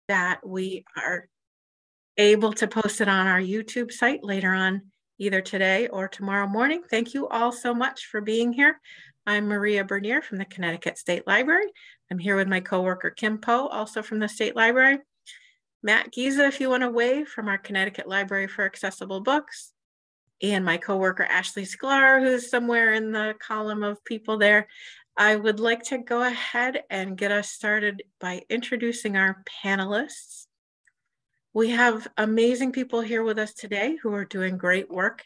that we are able to post it on our YouTube site later on, either today or tomorrow morning. Thank you all so much for being here. I'm Maria Bernier from the Connecticut State Library. I'm here with my coworker Kim Poe, also from the State Library. Matt Giza, if you want to wave, from our Connecticut Library for Accessible Books. And my coworker Ashley Sklar, who's somewhere in the column of people there. I would like to go ahead and get us started by introducing our panelists. We have amazing people here with us today who are doing great work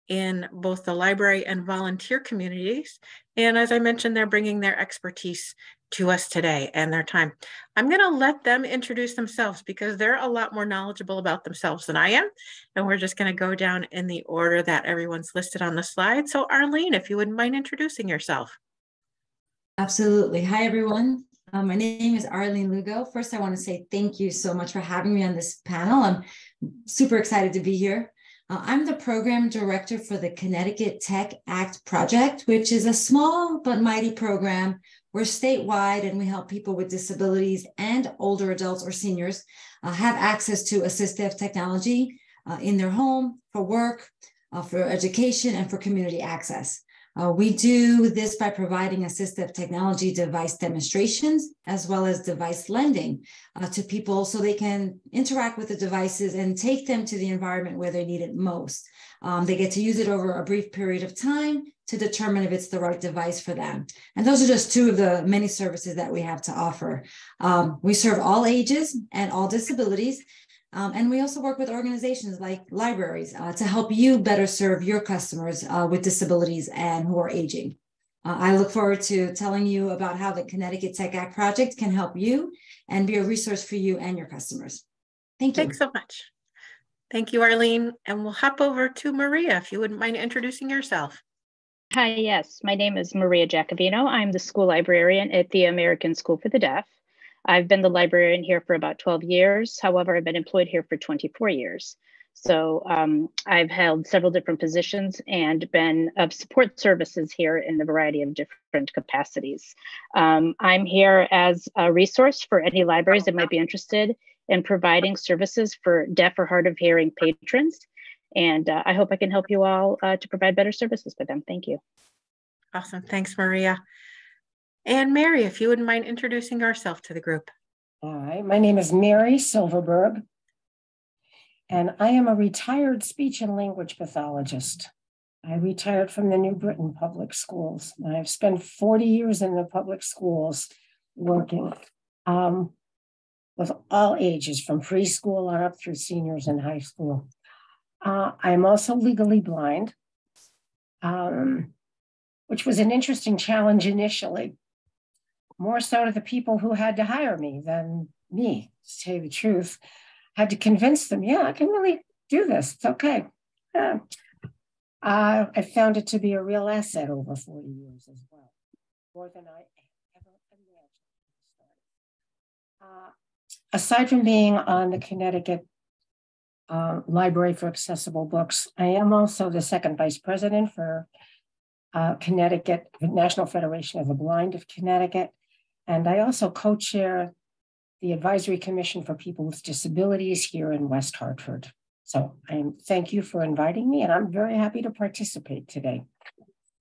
in both the library and volunteer communities. And as I mentioned, they're bringing their expertise to us today and their time. I'm going to let them introduce themselves because they're a lot more knowledgeable about themselves than I am. And we're just going to go down in the order that everyone's listed on the slide. So Arlene, if you wouldn't mind introducing yourself. Absolutely. Hi, everyone. My name is Arlene Lugo. First, I want to say thank you so much for having me on this panel. I'm super excited to be here. I'm the program director for the Connecticut Tech Act Project, which is a small but mighty program. We're statewide and we help people with disabilities and older adults or seniors have access to assistive technology in their home, for work, for education, and for community access. We do this by providing assistive technology device demonstrations as well as device lending to people so they can interact with the devices and take them to the environment where they need it most. They get to use it over a brief period of time to determine if it's the right device for them. And those are just two of the many services that we have to offer. We serve all ages and all disabilities. And we also work with organizations like libraries to help you better serve your customers with disabilities and who are aging. I look forward to telling you about how the Connecticut Tech Act Project can help you and be a resource for you and your customers. Thank you. Thanks so much. Thank you, Arlene. And we'll hop over to Maria, if you wouldn't mind introducing yourself. Hi, yes. My name is Maria Giacovino. I'm the school librarian at the American School for the Deaf. I've been the librarian here for about 12 years. However, I've been employed here for 24 years. So I've held several different positions and been of support services here in a variety of different capacities. I'm here as a resource for any libraries that might be interested in providing services for deaf or hard of hearing patrons. And I hope I can help you all to provide better services for them. Thank you. Awesome. Thanks, Maria. And Mary, if you wouldn't mind introducing yourself to the group. All right, my name is Mary Silverberg, and I am a retired speech and language pathologist. I retired from the New Britain Public Schools, and I've spent 40 years in the public schools working with all ages, from preschool on up through seniors in high school. I'm also legally blind, which was an interesting challenge initially. More so to the people who had to hire me than me, to tell you the truth. I had to convince them, yeah, I can really do this. It's okay. I found it to be a real asset over 40 years as well, more than I ever imagined. Aside from being on the Connecticut Library for Accessible Books, I am also the second vice president for Connecticut, the National Federation of the Blind of Connecticut. And I also co-chair the Advisory Commission for People with Disabilities here in West Hartford. So thank you for inviting me, and I'm very happy to participate today.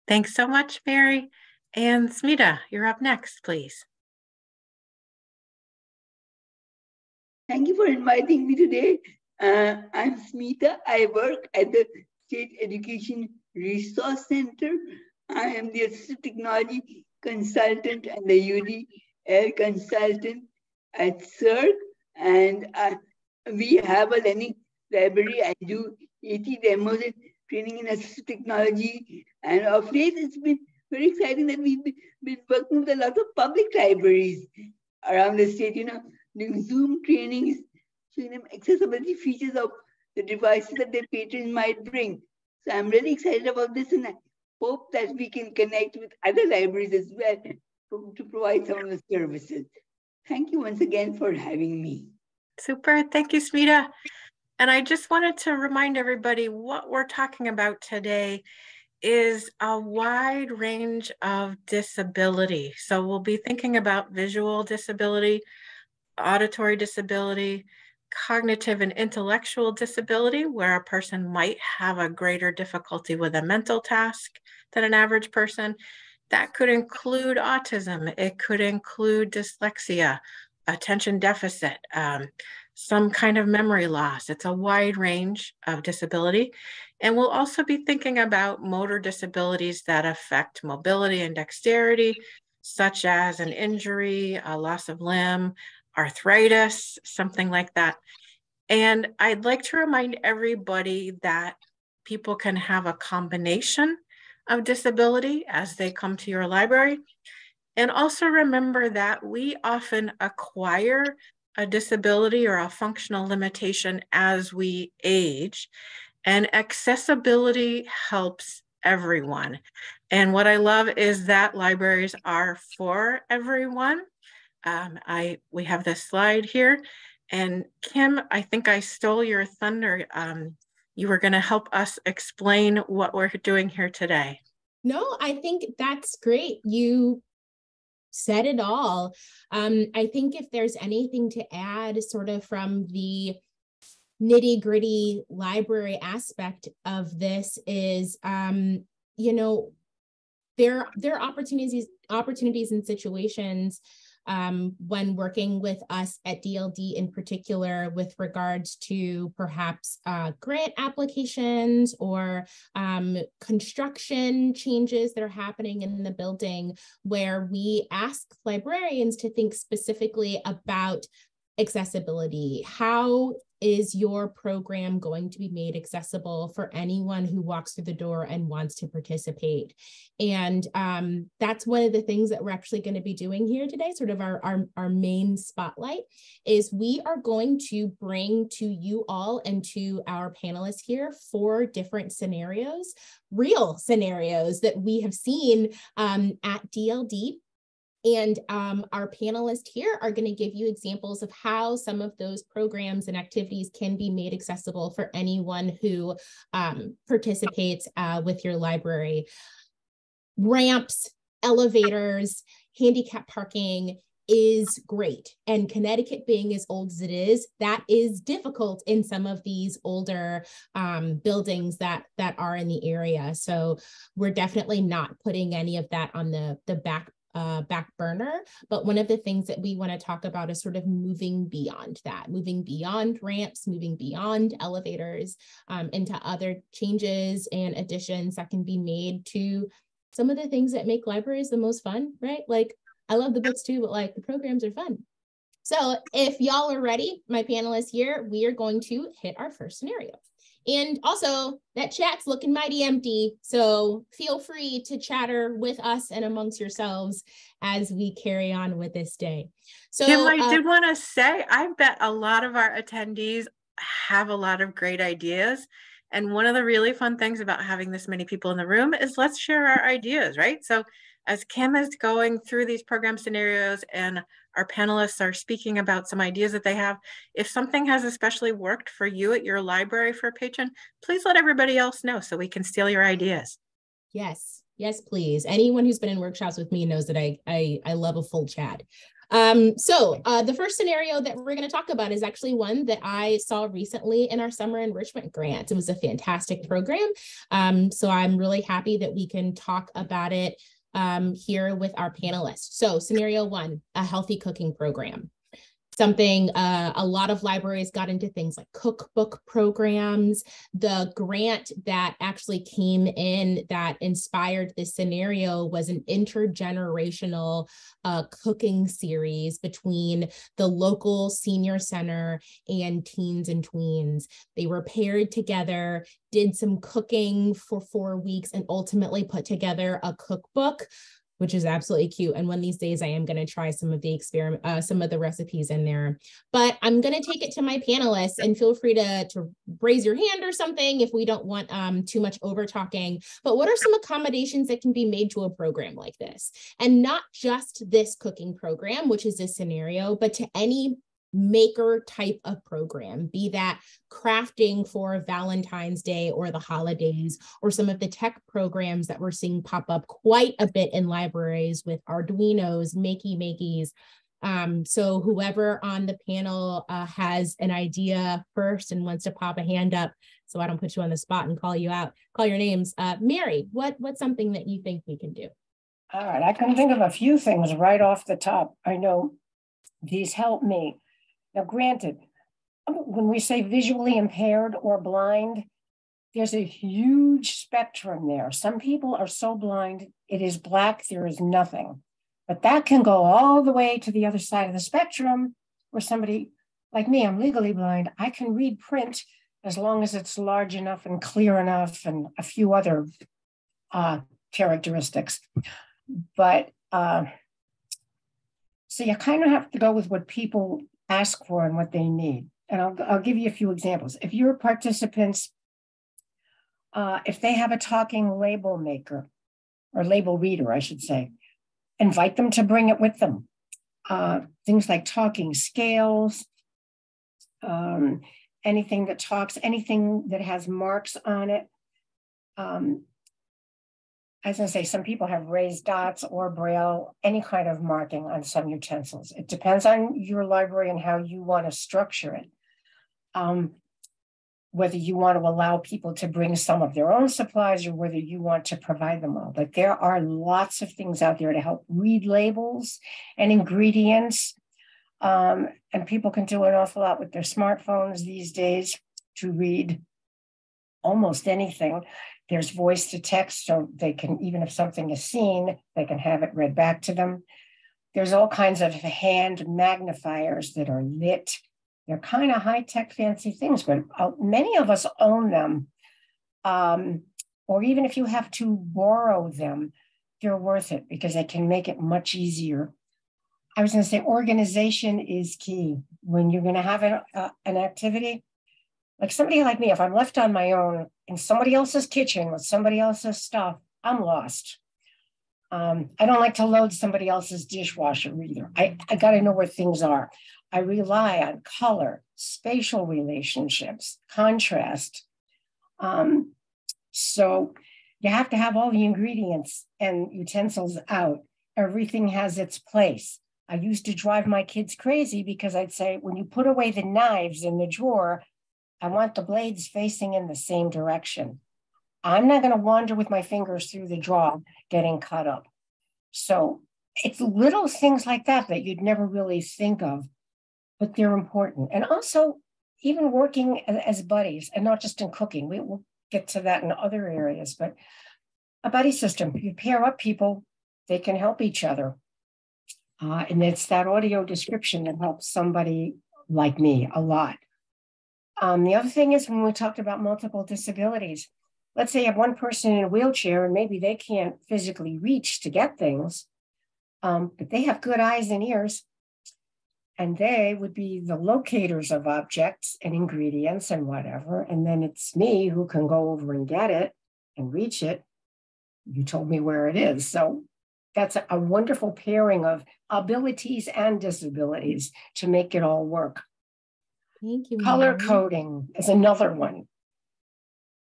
Thanks so much, Mary. And Smita, you're up next, please. Thank you for inviting me today. I'm Smita. I work at the State Education Resource Center. I am the Assistive Technology Consultant and the UD Air Consultant at CERC. And we have a learning library. I do 80 demos and training in assistive technology. And of late, it's been very exciting that we've been working with a lot of public libraries around the state, doing Zoom trainings, showing them accessibility features of the devices that their patrons might bring. So I'm really excited about this, and I hope that we can connect with other libraries as well to provide some of the services. Thank you once again for having me. Super. Thank you, Smita. And I just wanted to remind everybody what we're talking about today is a wide range of disability. So we'll be thinking about visual disability, auditory disability, cognitive and intellectual disability, where a person might have a greater difficulty with a mental task than an average person. That could include autism. It could include dyslexia, attention deficit, some kind of memory loss. It's a wide range of disability. And we'll also be thinking about motor disabilities that affect mobility and dexterity, such as an injury, a loss of limb, arthritis, something like that. And I'd like to remind everybody that people can have a combination of disability as they come to your library. And also remember that we often acquire a disability or a functional limitation as we age, and accessibility helps everyone. And what I love is that libraries are for everyone. We have this slide here, and Kim, I think I stole your thunder. You were going to help us explain what we're doing here today. No, I think that's great. You said it all. I think if there's anything to add sort of from the nitty-gritty library aspect of this is, you know, there are opportunities and situations when working with us at DLD in particular with regards to perhaps grant applications or construction changes that are happening in the building, where we ask librarians to think specifically about accessibility. How is your program going to be made accessible for anyone who walks through the door and wants to participate? And that's one of the things that we're actually going to be doing here today. Sort of our main spotlight is we are going to bring to you all and to our panelists here 4 different scenarios, real scenarios that we have seen at DLD. And our panelists here are going to give you examples of how some of those programs and activities can be made accessible for anyone who participates with your library. Ramps, elevators, handicap parking is great. And Connecticut being as old as it is, that is difficult in some of these older buildings that are in the area. So we're definitely not putting any of that on the back burner. But one of the things that we want to talk about is sort of moving beyond that, moving beyond ramps, moving beyond elevators, into other changes and additions that can be made to some of the things that make libraries the most fun, right? Like, I love the books too, but like the programs are fun. So if y'all are ready, my panelists here, we are going to hit our first scenario. And also, that chat's looking mighty empty, so feel free to chatter with us and amongst yourselves as we carry on with this day. So Kim, I did want to say, I bet a lot of our attendees have a lot of great ideas. And one of the really fun things about having this many people in the room is let's share our ideas, right? So as Kim is going through these program scenarios and our panelists are speaking about some ideas that they have, if something has especially worked for you at your library for a patron, please let everybody else know so we can steal your ideas. Yes, please. Anyone who's been in workshops with me knows that I love a full chat. So the first scenario that we're going to talk about is actually one that I saw recently in our summer enrichment grant. It was a fantastic program. So I'm really happy that we can talk about it here with our panelists. So scenario 1, a healthy cooking program. Something a lot of libraries got into things like cookbook programs. The grant that actually came in that inspired this scenario was an intergenerational cooking series between the local senior center and teens and tweens. They were paired together, did some cooking for 4 weeks, and ultimately put together a cookbook, which is absolutely cute. And one of these days I am going to try some of the recipes in there. But I'm going to take it to my panelists, and feel free to raise your hand or something if we don't want too much over talking. But what are some accommodations that can be made to a program like this? And not just this cooking program, which is this scenario, but to any maker type of program, be that crafting for Valentine's Day or the holidays, or some of the tech programs that we're seeing pop up quite a bit in libraries with Arduinos, Makey Makeys, So whoever on the panel has an idea first and wants to pop a hand up, so I don't put you on the spot and call you out, call your names. Mary, what's something that you think we can do? All right, I can think of a few things right off the top. I know these help me. Now, granted, when we say visually impaired or blind, there's a huge spectrum there. Some people are so blind, it is black, there is nothing. But that can go all the way to the other side of the spectrum, where somebody like me, I'm legally blind, I can read print as long as it's large enough and clear enough and a few other characteristics. But so you kind of have to go with what people ask for and what they need. And I'll give you a few examples. If your participants, if they have a talking label maker or label reader, I should say, invite them to bring it with them. Things like talking scales, anything that talks, anything that has marks on it. As I say, some people have raised dots or braille, any kind of marking on some utensils. It depends on your library and how you want to structure it. Whether you want to allow people to bring some of their own supplies or whether you want to provide them all. But there are lots of things out there to help read labels and ingredients. And people can do an awful lot with their smartphones these days to read almost anything. There's voice to text, so they can, even if something is seen, they can have it read back to them. There's all kinds of hand magnifiers that are lit. They're kind of high-tech, fancy things, but many of us own them. Or even if you have to borrow them, they're worth it because they can make it much easier. I was going to say organization is key. When you're going to have an activity, like somebody like me, if I'm left on my own in somebody else's kitchen with somebody else's stuff, I'm lost. I don't like to load somebody else's dishwasher either. I got to know where things are. I rely on color, spatial relationships, contrast. So you have to have all the ingredients and utensils out. Everything has its place. I used to drive my kids crazy because I'd say, when you put away the knives in the drawer, I want the blades facing in the same direction. I'm not going to wander with my fingers through the drawer getting cut up. So it's little things like that that you'd never really think of, but they're important. And also, even working as buddies, and not just in cooking, we'll get to that in other areas, but a buddy system, you pair up people, they can help each other. And it's that audio description that helps somebody like me a lot. The other thing is when we talked about multiple disabilities, let's say you have one person in a wheelchair and maybe they can't physically reach to get things, but they have good eyes and ears, and they would be the locators of objects and ingredients and whatever. And then it's me who can go over and get it and reach it. You told me where it is. So that's a wonderful pairing of abilities and disabilities to make it all work. Thank you. Color Mary. coding is another one.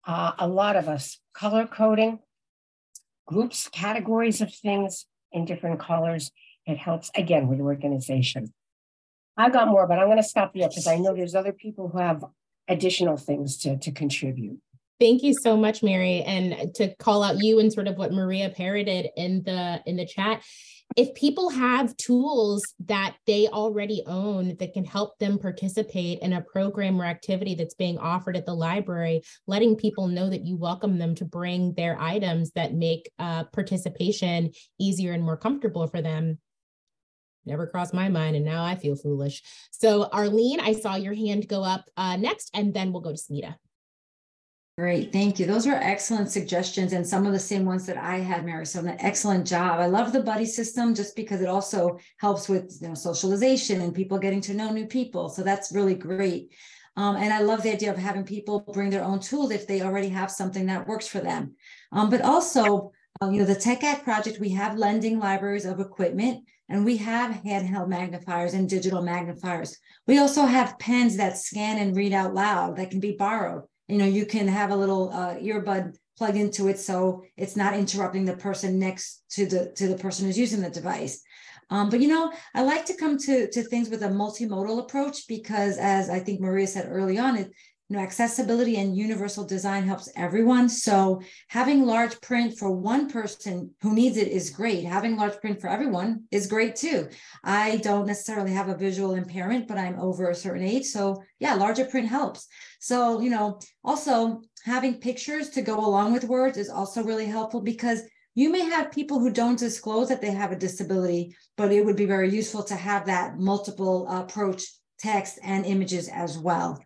A lot of us, color coding, groups, categories of things in different colors. It helps, again, with organization. I've got more, but I'm going to stop here because I know there's other people who have additional things to contribute. Thank you so much, Mary. And to call out you and sort of what Maria parroted in the chat, if people have tools that they already own that can help them participate in a program or activity that's being offered at the library, letting people know that you welcome them to bring their items that make participation easier and more comfortable for them. Never crossed my mind, and now I feel foolish. So Arlene, I saw your hand go up next, and then we'll go to Smita. Great, thank you. Those are excellent suggestions and some of the same ones that I had, Mary. So an excellent job. I love the buddy system just because it also helps with socialization and people getting to know new people. So that's really great. And I love the idea of having people bring their own tools if they already have something that works for them. But also, the Tech Act project, we have lending libraries of equipment, and we have handheld magnifiers and digital magnifiers. We also have pens that scan and read out loud that can be borrowed. You can have a little earbud plugged into it so it's not interrupting the person next to the person who's using the device. But I like to come to things with a multimodal approach because, as I think Maria said early on, accessibility and universal design helps everyone. So having large print for one person who needs it is great. Having large print for everyone is great too. I don't necessarily have a visual impairment, but I'm over a certain age. So yeah, larger print helps. So, also having pictures to go along with words is also really helpful because you may have people who don't disclose that they have a disability, but it would be very useful to have that multiple approach, text and images as well.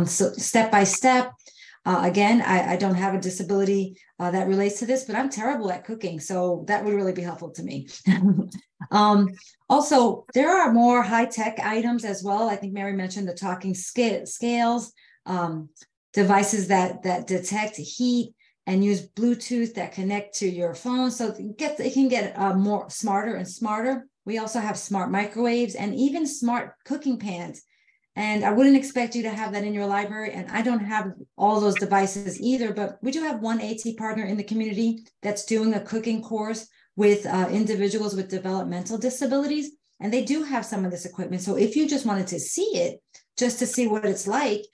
So step by step, again, I don't have a disability that relates to this, but I'm terrible at cooking. So that would really be helpful to me. Also, there are more high-tech items as well. I think Mary mentioned the talking scales, devices that detect heat and use Bluetooth that connect to your phone. So it can get more smarter and smarter. We also have smart microwaves and even smart cooking pans. And I wouldn't expect you to have that in your library. And I don't have all those devices either, but we do have one AT partner in the community that's doing a cooking course with individuals with developmental disabilities. And they do have some of this equipment. So if you just wanted to see it, just to see what it's like,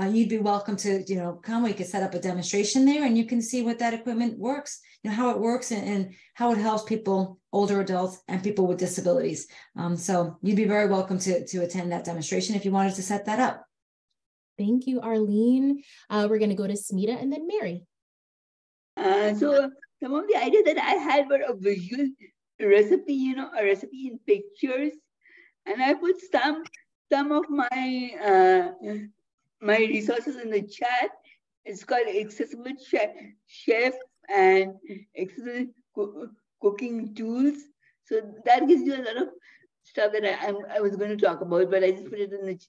you'd be welcome to, come. We could set up a demonstration there and you can see what that equipment works, how it works and how it helps people, older adults and people with disabilities. So you'd be very welcome to attend that demonstration if you wanted to set that up. Thank you, Arlene. We're going to go to Smita and then Mary. So some of the ideas that I had were a visual recipe, a recipe in pictures. And I put some of my my resources in the chat. It's called Accessible Chef and Accessible Cooking Tools. So that gives you a lot of stuff that I was going to talk about, but I just put it in the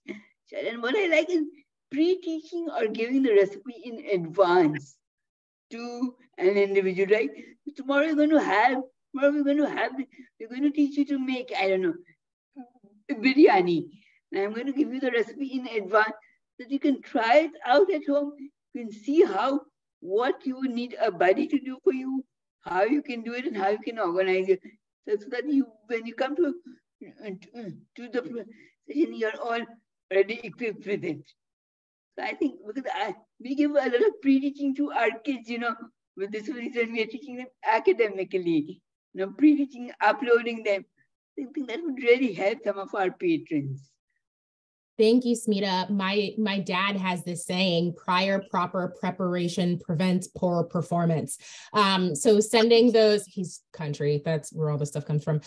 chat. And what I like is pre-teaching or giving the recipe in advance to an individual, right? Tomorrow we're going to teach you to make, I don't know, biryani. And I'm going to give you the recipe in advance so that you can try it out at home. You can see what you would need a buddy to do for you, how you can do it and how you can organize it. So that when you come to the session, you're all already equipped with it. So I think because we give a lot of pre-teaching to our kids, with this reason we are teaching them academically, pre-teaching, uploading them. I think that would really help some of our patrons. Thank you, Smita. My dad has this saying, prior proper preparation prevents poor performance. So sending those, he's country, that's where all this stuff comes from.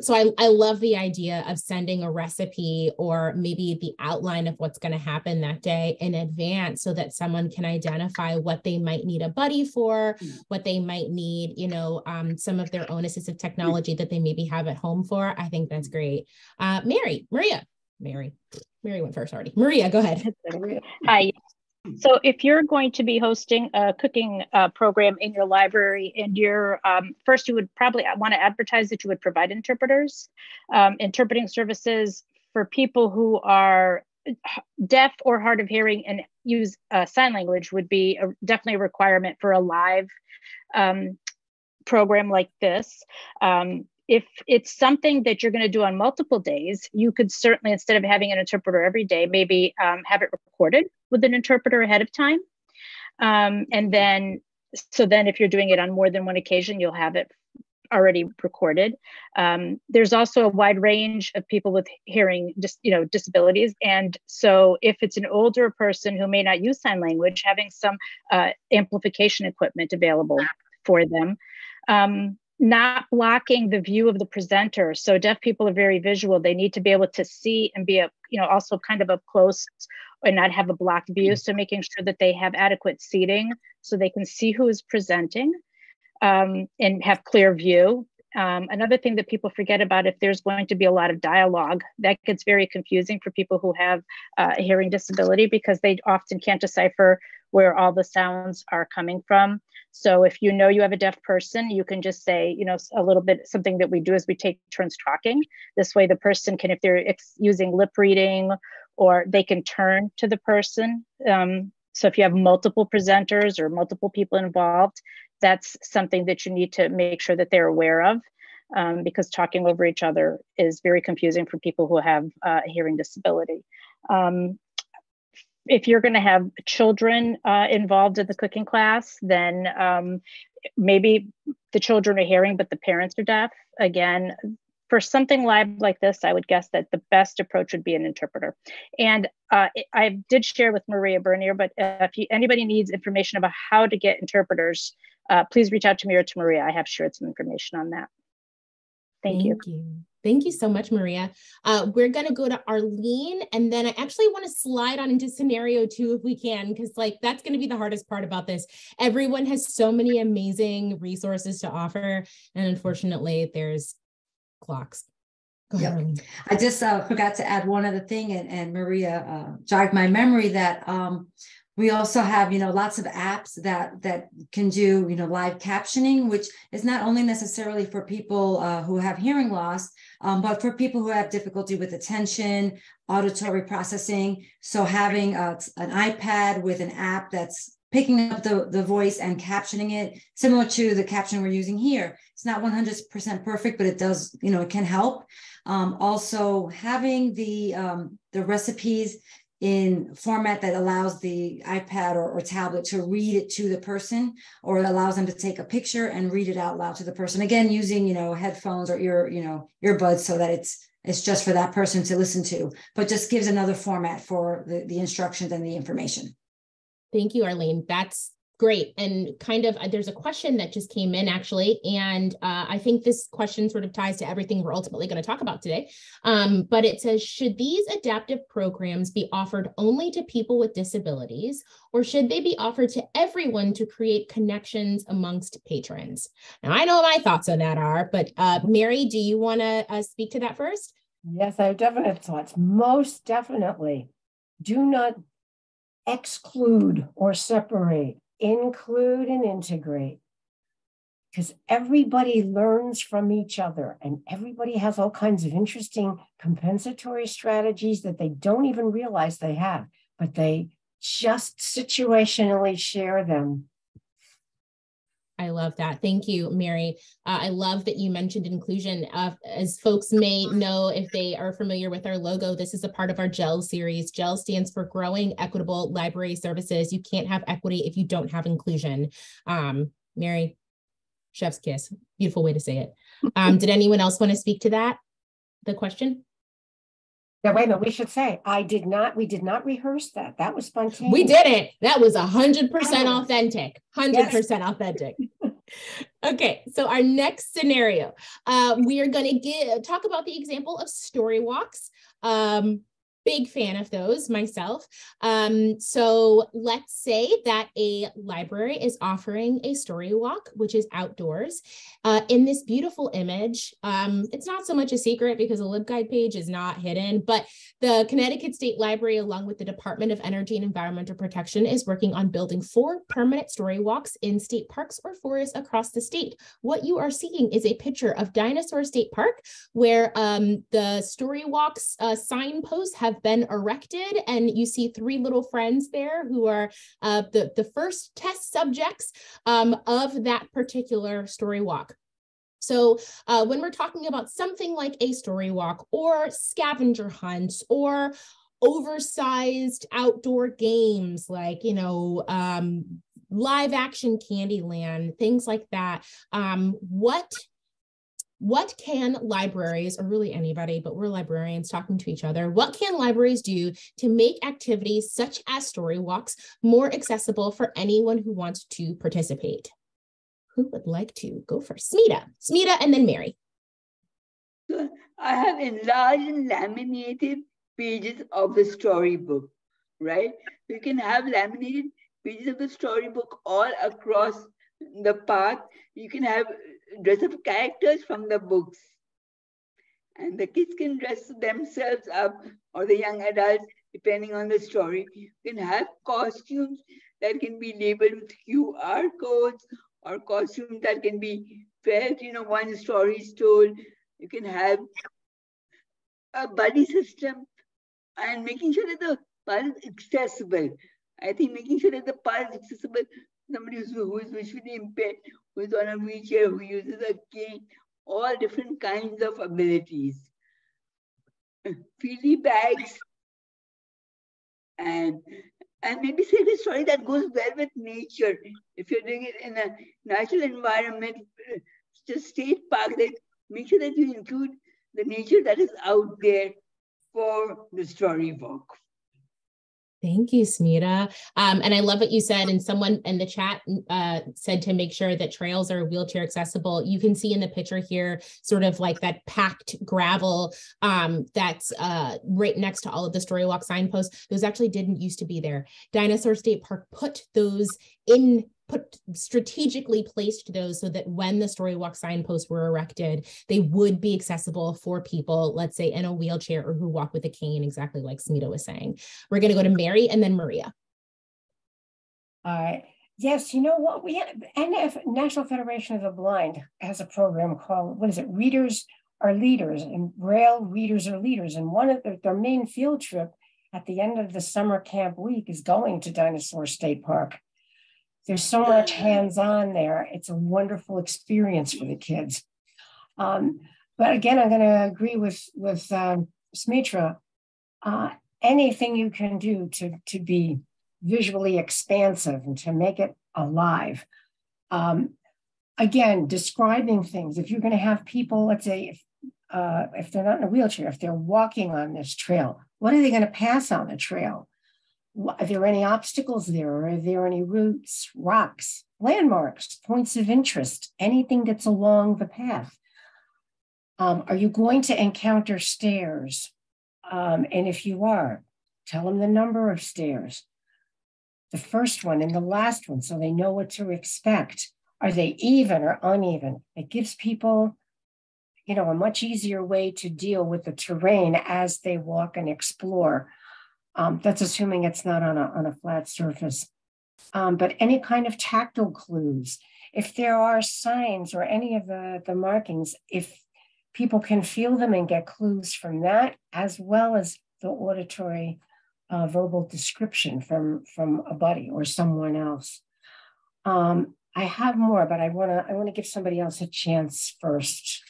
So I love the idea of sending a recipe or maybe the outline of what's going to happen that day in advance so that someone can identify what they might need a buddy for, what they might need, some of their own assistive technology that they maybe have at home for. I think that's great. Mary went first already. Maria, go ahead. Hi. So if you're going to be hosting a cooking program in your library and you're, first you would probably want to advertise that you would provide interpreters. Interpreting services for people who are deaf or hard of hearing and use sign language would be definitely a requirement for a live program like this. If it's something that you're going to do on multiple days, you could certainly, instead of having an interpreter every day, maybe have it recorded with an interpreter ahead of time. And then if you're doing it on more than one occasion, you'll have it already recorded. There's also a wide range of people with hearing disabilities. And so if it's an older person who may not use sign language, having some amplification equipment available for them. Not blocking the view of the presenter. So deaf people are very visual. They need to be able to see and be also kind of up close and not have a blocked view. So making sure that they have adequate seating so they can see who is presenting and have clear view. Another thing that people forget about, if there's going to be a lot of dialogue, that gets very confusing for people who have a hearing disability because they often can't decipher where all the sounds are coming from. So if you have a deaf person, you can just say, a little bit, something that we do is we take turns talking. This way the person can, if they're using lip reading, or they can turn to the person. So if you have multiple presenters or multiple people involved, that's something that you need to make sure that they're aware of. because talking over each other is very confusing for people who have a hearing disability. If you're going to have children involved in the cooking class, then maybe the children are hearing, but the parents are deaf. Again, for something live like this, I would guess that the best approach would be an interpreter. And I did share with Maria Bernier, but if anybody needs information about how to get interpreters, please reach out to me or to Maria. I have shared some information on that. Thank you. Thank you so much, Maria. We're going to go to Arlene, and then I actually want to slide on into scenario 2 if we can, because that's going to be the hardest part about this. Everyone has so many amazing resources to offer, and unfortunately, there's clocks. Yep. I just forgot to add one other thing, and Maria jogged my memory that we also have, lots of apps that can do, live captioning, which is not only necessarily for people who have hearing loss, but for people who have difficulty with attention, auditory processing. So having an iPad with an app that's picking up the voice and captioning it, similar to the caption we're using here. It's not 100% perfect, but it does, it can help. Also having the recipes in format that allows the iPad or tablet to read it to the person, or it allows them to take a picture and read it out loud to the person. Again, using, headphones or earbuds so that it's just for that person to listen to, but just gives another format for the instructions and the information. Thank you, Arlene. That's great. And there's a question that just came in actually. And I think this question sort of ties to everything we're ultimately going to talk about today. But it says, should these adaptive programs be offered only to people with disabilities, or should they be offered to everyone to create connections amongst patrons? Now, I know my thoughts on that are, but Mary, do you want to speak to that first? Yes, I have definite thoughts. Most definitely. Do not exclude or separate. Include and integrate, because everybody learns from each other, and everybody has all kinds of interesting compensatory strategies that they don't even realize they have, but they just situationally share them. I love that. Thank you, Mary. I love that you mentioned inclusion. As folks may know, if they are familiar with our logo, this is a part of our GEL series. GEL stands for Growing Equitable Library Services. You can't have equity if you don't have inclusion. Mary, chef's kiss. Beautiful way to say it. Did anyone else want to speak to that? The question? Yeah, wait a minute. We should say, we did not rehearse that. That was spontaneous. We didn't. That was 100% authentic. 100% authentic. Okay, so our next scenario, we are going to talk about the example of story walks. Big fan of those myself. So let's say that a library is offering a story walk, which is outdoors. In this beautiful image, it's not so much a secret because the LibGuide page is not hidden, but the Connecticut State Library, along with the Department of Energy and Environmental Protection, is working on building 4 permanent story walks in state parks or forests across the state. What you are seeing is a picture of Dinosaur State Park, where the story walks signposts have been erected, and you see 3 little friends there who are the first test subjects of that particular story walk. So when we're talking about something like a story walk or scavenger hunts or oversized outdoor games like, live action Candyland, things like that, what can libraries, or really anybody, but we're librarians talking to each other, what can libraries do to make activities such as story walks more accessible for anyone who wants to participate? Who would like to go first? Smita, and then Mary. So I have enlarged and laminated pages of the storybook, right? You can have laminated pages of the storybook all across the park. You can have dress up characters from the books, and the kids can dress themselves up, or the young adults, depending on the story. You can have costumes that can be labeled with QR codes, or costumes that can be felt, one story is told. You can have a buddy system, and making sure that the park is accessible. I think making sure that the park is accessible, somebody who is visually impaired, who is on a wheelchair, who uses a cane, all different kinds of abilities. Feely bags, and maybe say a story that goes well with nature. If you're doing it in a natural environment, just state park, that make sure that you include the nature that is out there for the storybook. Thank you, Smita. And I love what you said, and someone in the chat said to make sure that trails are wheelchair accessible. You can see in the picture here, sort of like that packed gravel that's right next to all of the Storywalk signposts. Those actually didn't used to be there. Dinosaur State Park put strategically placed those so that when the Storywalk signposts were erected, they would be accessible for people, let's say in a wheelchair or who walk with a cane, exactly like Smita was saying. We're going to go to Mary and then Maria. Yes, you know what? We have, National Federation of the Blind has a program called, what is it? Readers Are Leaders, and Braille Readers Are Leaders. And one of their main field trip at the end of the summer camp week is going to Dinosaur State Park. There's so much hands-on there. It's a wonderful experience for the kids. But again, I'm going to agree with Smita. Anything you can do to be visually expansive and to make it alive. Again, describing things. If you're going to have people, let's say, if they're not in a wheelchair, if they're walking on this trail, what are they going to pass on the trail? Are there any obstacles there? Or are there any routes, rocks, landmarks, points of interest, anything that's along the path? Are you going to encounter stairs? And if you are, tell them the number of stairs. The first one and the last one, so they know what to expect. Are they even or uneven? It gives people, you know, a much easier way to deal with the terrain as they walk and explore. That's assuming it's not on a flat surface. But any kind of tactile clues, if there are signs or any of the markings, if people can feel them and get clues from that, as well as the auditory verbal description from a buddy or someone else. I have more, but I want to give somebody else a chance first.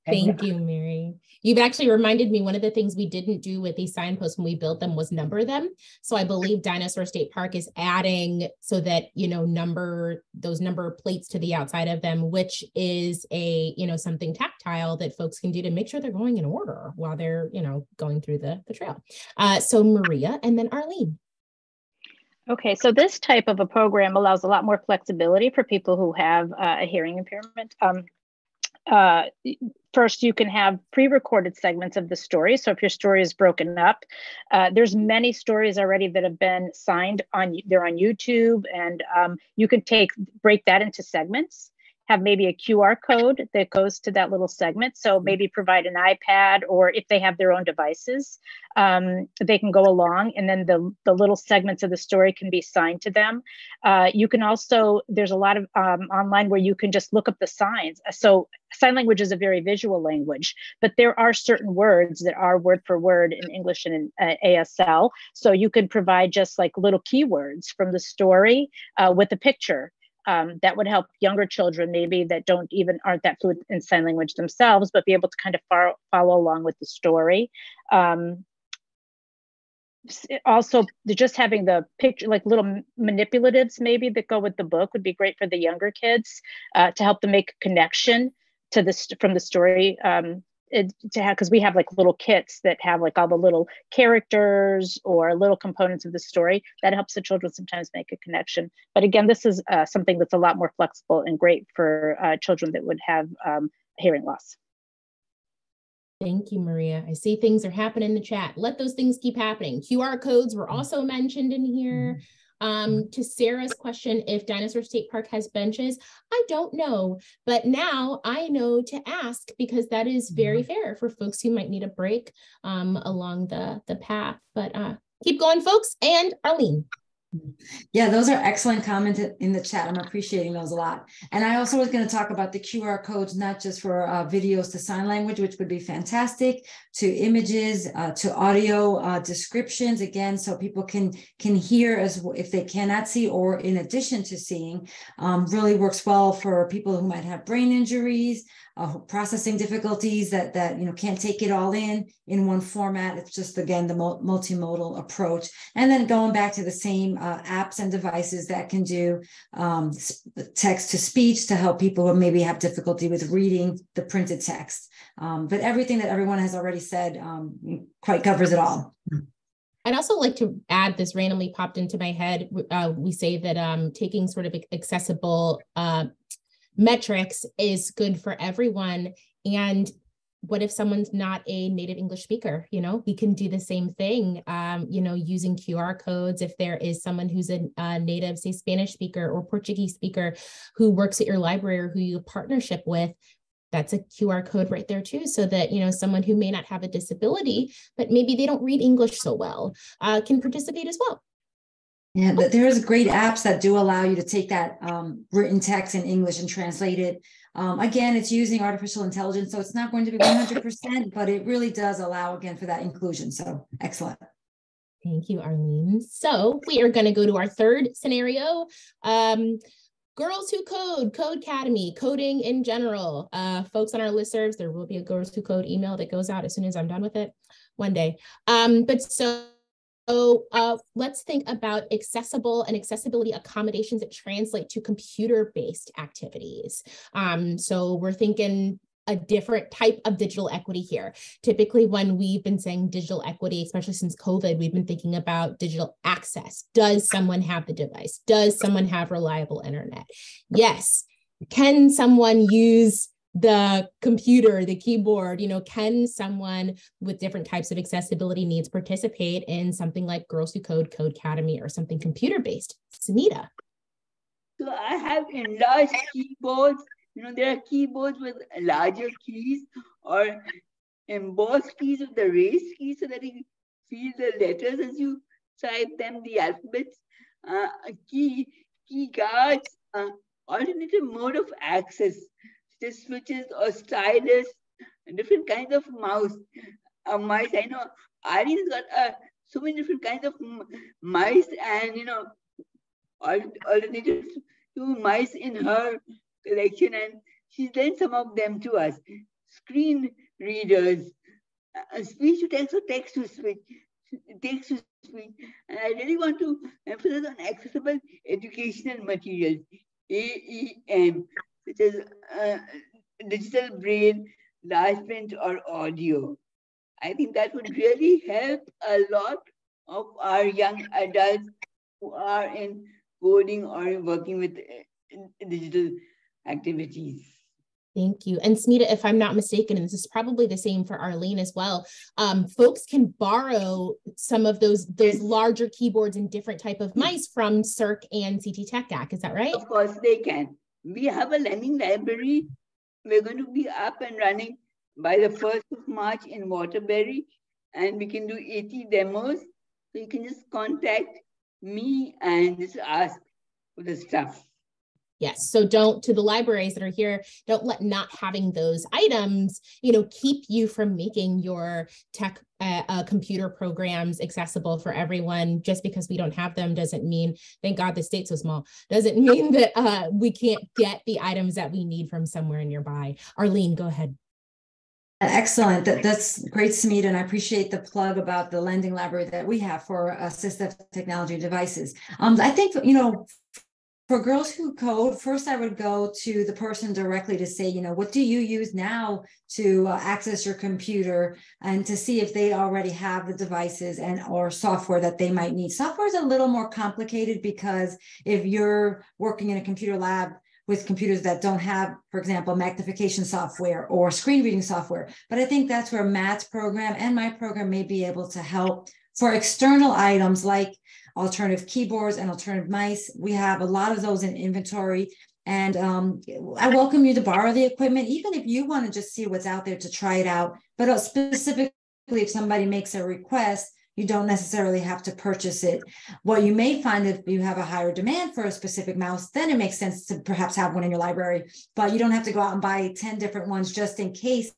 Thank you, Mary. You've actually reminded me, one of the things we didn't do with these signposts when we built them was number them. So I believe Dinosaur State Park is adding so that, you know, number those number plates to the outside of them, which is a, you know, something tactile that folks can do to make sure they're going in order while they're, you know, going through the trail. So Maria and then Arlene. Okay, so this type of a program allows a lot more flexibility for people who have a hearing impairment. First, you can have pre-recorded segments of the story. So if your story is broken up, there's many stories already that have been signed they're on YouTube, and you can break that into segments, have maybe a QR code that goes to that little segment. So maybe provide an iPad, or if they have their own devices, they can go along, and then the little segments of the story can be signed to them. You can also, there's a lot of online where you can just look up the signs. So sign language is a very visual language, but there are certain words that are word for word in English and in ASL. So you can provide just like little keywords from the story with a picture. That would help younger children maybe that aren't that fluent in sign language themselves, but be able to kind of follow along with the story. Also, just having the picture, like little manipulatives maybe that go with the book would be great for the younger kids to help them make a connection to this from the story. Because we have like little kits that have like all the little characters or little components of the story that helps the children sometimes make a connection. But again, this is something that's a lot more flexible and great for children that would have hearing loss. Thank you, Maria. I see things are happening in the chat. Let those things keep happening. QR codes were also mentioned in here. To Sarah's question, if Dinosaur State Park has benches, I don't know, but now I know to ask, because that is very fair for folks who might need a break along the path. But keep going, folks. And Arlene. Yeah, those are excellent comments in the chat. I'm appreciating those a lot. And I also was going to talk about the QR codes, not just for videos to sign language, which would be fantastic, to images, to audio descriptions, again, so people can hear as if they cannot see, or in addition to seeing. Really works well for people who might have brain injuries, processing difficulties that can't take it all in one format. It's just, again, the multimodal approach. And then going back to the same apps and devices that can do text to speech to help people who maybe have difficulty with reading the printed text. But everything that everyone has already said quite covers it all. I'd also like to add, this randomly popped into my head. We say that taking sort of accessible metrics is good for everyone. And what if someone's not a native English speaker? We can do the same thing, using QR codes. If there is someone who's a native, say, Spanish speaker or Portuguese speaker who works at your library or who you have a partnership with, that's a QR code right there too, so that, someone who may not have a disability, but maybe they don't read English so well, can participate as well. Yeah, but there's great apps that do allow you to take that written text in English and translate it. Again, it's using artificial intelligence, so it's not going to be 100%, but it really does allow, again, for that inclusion. So excellent. Thank you, Arlene. So we are going to go to our third scenario. Girls Who Code, Codecademy, coding in general. Folks on our listservs, there will be a Girls Who Code email that goes out as soon as I'm done with it one day. So let's think about accessible and accessibility accommodations that translate to computer-based activities. So we're thinking a different type of digital equity here. Typically, when we've been saying digital equity, especially since COVID, we've been thinking about digital access. Does someone have the device? Does someone have reliable internet? Yes. Can someone use the computer, the keyboard? Can someone with different types of accessibility needs participate in something like Girls Who Code, Codecademy, or something computer-based? Smita. So I have enlarged keyboards. There are keyboards with larger keys or embossed keys with the raised keys so that you feel the letters as you type them, the alphabets. Key guards, alternative mode of access, such as switches or stylus, different kinds of mouse. Mice, I know Irene's got so many different kinds of mice, and alternative to mice in her collection, and she's lent some of them to us. Screen readers, speech to text or text to speech, text to speech. And I really want to emphasize on accessible educational materials, AEM, such as digital braille, large print, or audio. I think that would really help a lot of our young adults who are in coding or working with digital activities. Thank you. And Smita, if I'm not mistaken, and this is probably the same for Arlene as well, folks can borrow some of those larger keyboards and different type of mice from CERC and CT Tech. Is that right? Of course they can. We have a learning library. We're going to be up and running by the 1st of March in Waterbury, and we can do 80 demos. So you can just contact me and just ask for the stuff. Yes. So to the libraries that are here, don't let not having those items, keep you from making your tech computer programs accessible for everyone. Just because we don't have them doesn't mean, thank God the state's so small, doesn't mean that we can't get the items that we need from somewhere nearby. Arlene, go ahead. Excellent. That's great, Smita, and I appreciate the plug about the lending library that we have for assistive technology devices. I think, for Girls Who Code, first I would go to the person directly to say, what do you use now to access your computer, and to see if they already have the devices or software that they might need. Software is a little more complicated because if you're working in a computer lab with computers that don't have, for example, magnification software or screen reading software. But I think that's where Matt's program and my program may be able to help for external items like alternative keyboards and alternative mice. We have a lot of those in inventory. And I welcome you to borrow the equipment, even if you want to just see what's out there to try it out. But specifically, if somebody makes a request, You don't necessarily have to purchase it. What you may find, if you have a higher demand for a specific mouse, then it makes sense to perhaps have one in your library, but you don't have to go out and buy 10 different ones just in case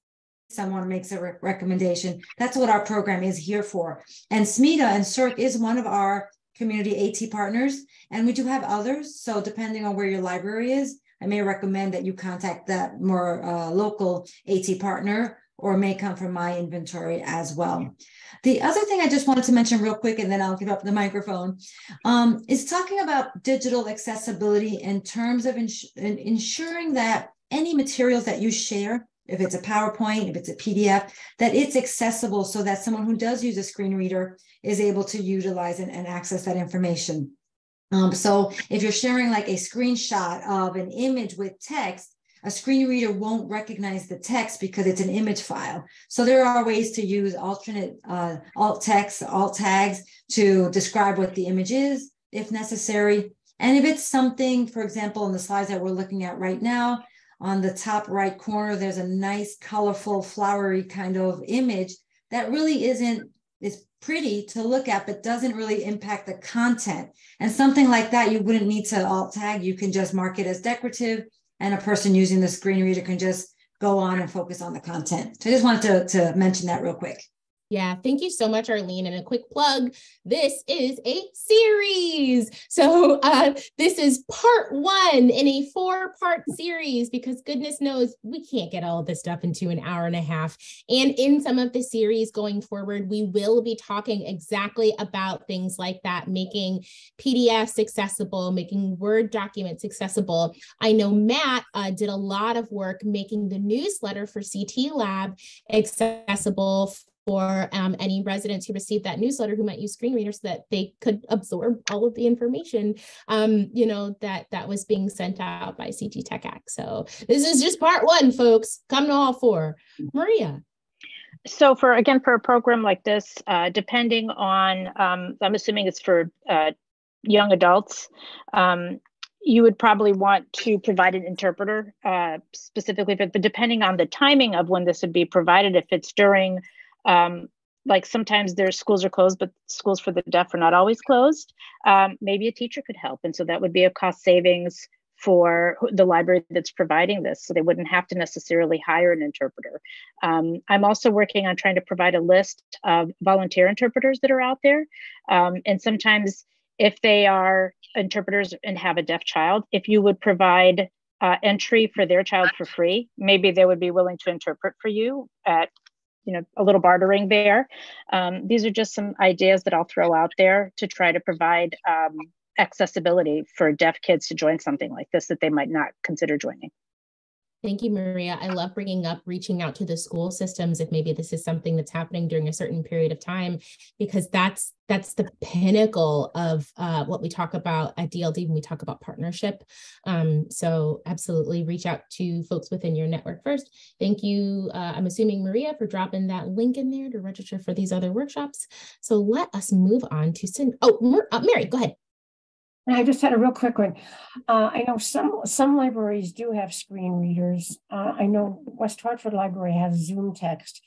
someone makes a recommendation. That's what our program is here for. And SMETA and CERC is one of our community AT partners, and we do have others. So depending on where your library is, I may recommend that you contact that more local AT partner, or may come from my inventory as well. The other thing I just wanted to mention real quick, and then I'll give up the microphone, is talking about digital accessibility in terms of ensuring that any materials that you share, if it's a PowerPoint, if it's a PDF, that it's accessible so that someone who does use a screen reader is able to utilize and access that information. So if you're sharing like a screenshot of an image with text, a screen reader won't recognize the text because it's an image file. So there are ways to use alternate alt text, alt tags to describe what the image is, if necessary. And if it's something, for example, in the slides that we're looking at right now, on the top right corner, there's a nice, colorful, flowery kind of image that really is pretty to look at, but doesn't really impact the content. And something like that, you wouldn't need to alt tag. You can just mark it as decorative, and a person using the screen reader can just go on and focus on the content. So I just wanted to mention that real quick. Yeah, thank you so much, Arlene. And a quick plug, this is a series. So this is part 1 in a 4-part series, because goodness knows we can't get all of this stuff into an hour and a half. And in some of the series going forward, we will be talking exactly about things like that, making PDFs accessible, making Word documents accessible. I know Matt did a lot of work making the newsletter for CT Lab accessible for any residents who received that newsletter who might use screen readers, so that they could absorb all of the information, that was being sent out by CT Tech Act. So this is just part 1, folks. Come to all 4. Maria. So for a program like this, depending on, I'm assuming it's for young adults, you would probably want to provide an interpreter specifically, but depending on the timing of when this would be provided, if it's during like sometimes their schools are closed, but schools for the deaf are not always closed. Maybe a teacher could help. And so that would be a cost savings for the library that's providing this. So they wouldn't have to necessarily hire an interpreter. I'm also working on trying to provide a list of volunteer interpreters that are out there. And sometimes if they are interpreters and have a deaf child, if you would provide entry for their child for free, maybe they would be willing to interpret for you at a little bartering there. These are just some ideas that I'll throw out there to try to provide accessibility for deaf kids to join something like this that they might not consider joining. Thank you, Maria. I love bringing up reaching out to the school systems if maybe this is something that's happening during a certain period of time, because that's the pinnacle of what we talk about at DLD when we talk about partnership. So absolutely reach out to folks within your network first. Thank you, I'm assuming, Maria, for dropping that link in there to register for these other workshops. So let us move on to Mary, go ahead. I just had a real quick one. I know some libraries do have screen readers. I know West Hartford Library has Zoom text.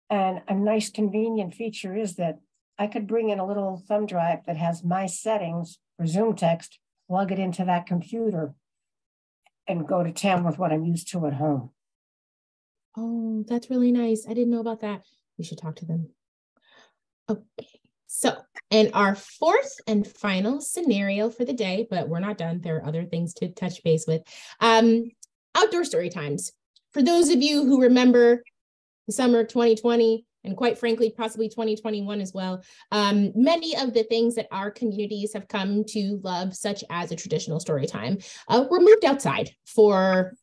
And a nice convenient feature is that I could bring in a little thumb drive that has my settings for Zoom text, plug it into that computer, and go to town with what I'm used to at home. Oh, that's really nice. I didn't know about that. We should talk to them. Okay. So, and our 4th and final scenario for the day, but we're not done. There are other things to touch base with. Outdoor story times. For those of you who remember the summer of 2020, and quite frankly, possibly 2021 as well, many of the things that our communities have come to love, such as a traditional story time, were moved outside for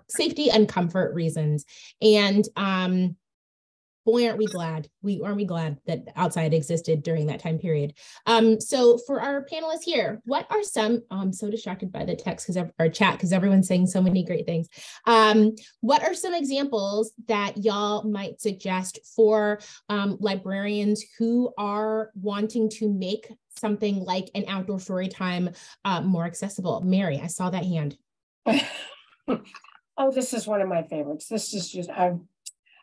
safety and comfort reasons. And boy, aren't we glad that outside existed during that time period. So for our panelists here, what are some, I'm so distracted by the text or chat because everyone's saying so many great things. What are some examples that y'all might suggest for librarians who are wanting to make something like an outdoor story time more accessible? Mary, I saw that hand. Oh, this is one of my favorites. This is just,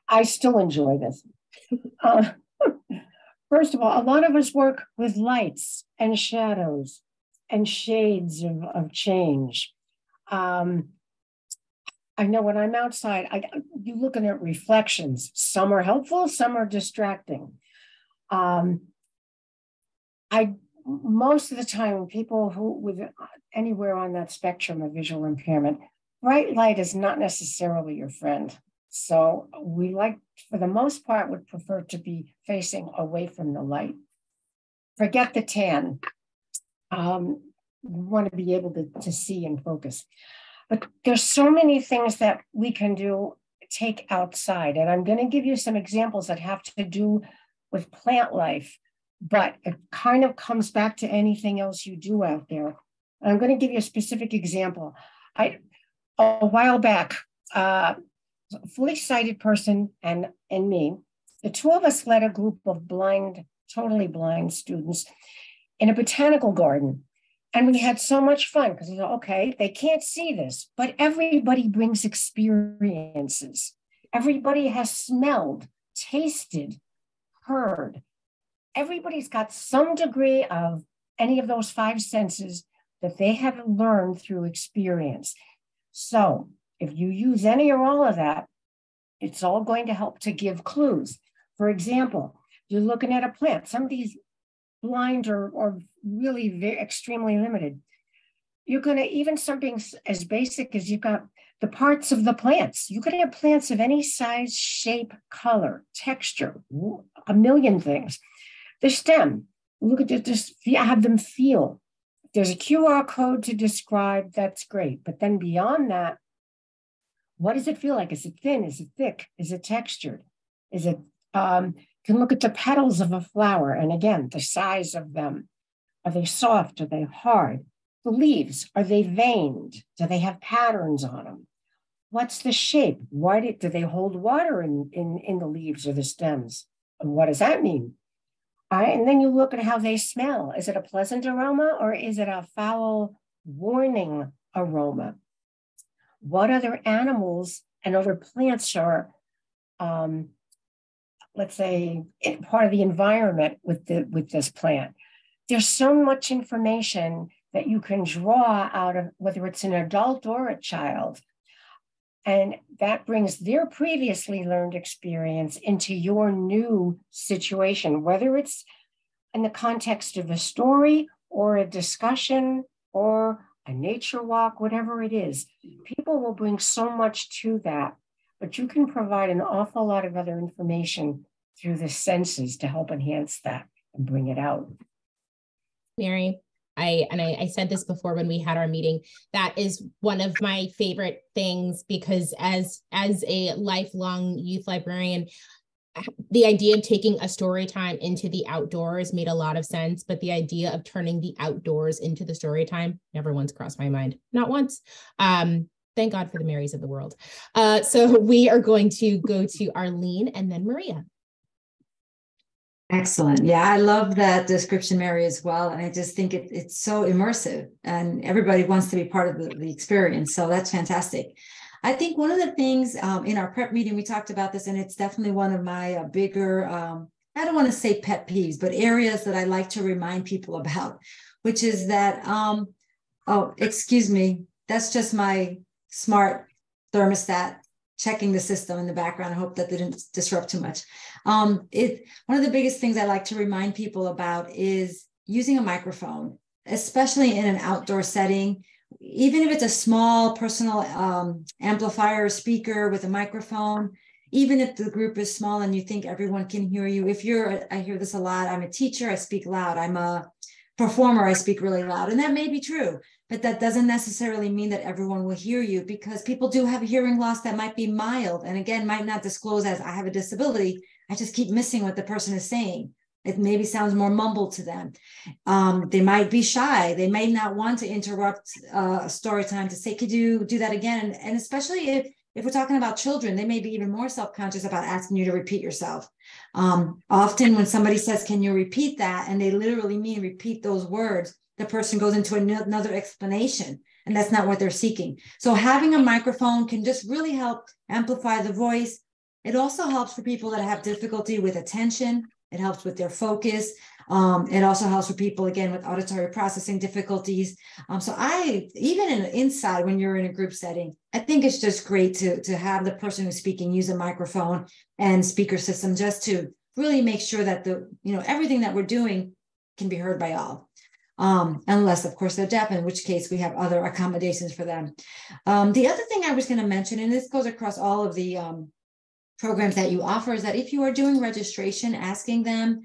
I still enjoy this. First of all, a lot of us work with lights and shadows and shades of change. I know when I'm outside, you're looking at reflections. Some are helpful, some are distracting. Most of the time, people who with anywhere on that spectrum of visual impairment, bright light is not necessarily your friend. So we for the most part, would prefer to be facing away from the light. Forget the tan. We want to be able to see and focus. But there's so many things that we can do, take outside. And I'm going to give you some examples that have to do with plant life, but it kind of comes back to anything else you do out there. And I'm going to give you a specific example. A while back, a fully sighted person and me, the two of us led a group of totally blind students in a botanical garden. And we had so much fun because we thought, okay, they can't see this, but everybody brings experiences. Everybody has smelled, tasted, heard. Everybody's got some degree of any of those 5 senses that they have learned through experience. So if you use any or all of that, it's all going to help to give clues. For example, you're looking at a plant. Some of these blind or really very extremely limited. You're going to, even something as basic as you've got the parts of the plants. You could have plants of any size, shape, color, texture, a million things. The stem, look at this, have them feel. If there's a QR code to describe, that's great. But then beyond that, what does it feel like? Is it thin? Is it thick? Is it textured? Is it, you can look at the petals of a flower. And again, the size of them. Are they soft? Are they hard? The leaves, are they veined? Do they have patterns on them? What's the shape? Why do they hold water in the leaves or the stems? And what does that mean? All right, and then you look at how they smell. Is it a pleasant aroma or is it a foul warning aroma? What other animals and other plants are, let's say, part of the environment with this plant? There's so much information that you can draw out of, whether it's an adult or a child. And that brings their previously learned experience into your new situation, whether it's in the context of a story or a discussion or a nature walk, whatever it is. People will bring so much to that, but you can provide an awful lot of other information through the senses to help enhance that and bring it out. Mary, I said this before when we had our meeting, that is one of my favorite things, because as a lifelong youth librarian, the idea of taking a story time into the outdoors made a lot of sense, but the idea of turning the outdoors into the story time never once crossed my mind, not once. Thank God for the Marys of the world. So we are going to go to Arlene and then Maria. Excellent. Yeah, I love that description, Mary, as well. And I just think it's so immersive and everybody wants to be part of the experience. So that's fantastic. I think one of the things in our prep meeting, we talked about this, and it's definitely one of my bigger, I don't want to say pet peeves, but areas that I like to remind people about, which is that, oh, excuse me, that's just my smart thermostat checking the system in the background. I hope that didn't disrupt too much. One of the biggest things I like to remind people about is using a microphone, especially in an outdoor setting. Even if it's a small personal amplifier or speaker with a microphone, even if the group is small and you think everyone can hear you. I hear this a lot, I'm a teacher, I speak loud. I'm a performer, I speak really loud. And that may be true, but that doesn't necessarily mean that everyone will hear you, because people do have hearing loss that might be mild. And again, might not disclose as I have a disability. I just keep missing what the person is saying. It maybe sounds more mumbled to them. They might be shy. They may not want to interrupt a story time to say, could you do that again? And especially if we're talking about children, they may be even more self-conscious about asking you to repeat yourself. Often when somebody says, can you repeat that? And they literally mean repeat those words, the person goes into another explanation, and that's not what they're seeking. So having a microphone can just really help amplify the voice. It also helps for people that have difficulty with attention. It helps with their focus. It also helps for people, again, with auditory processing difficulties. So even inside, when you're in a group setting, I think it's just great to have the person who's speaking use a microphone and speaker system, just to really make sure that everything that we're doing can be heard by all. Unless, of course, they're deaf, in which case we have other accommodations for them. The other thing I was going to mention, and this goes across all of the programs that you offer, is that if you are doing registration, asking them,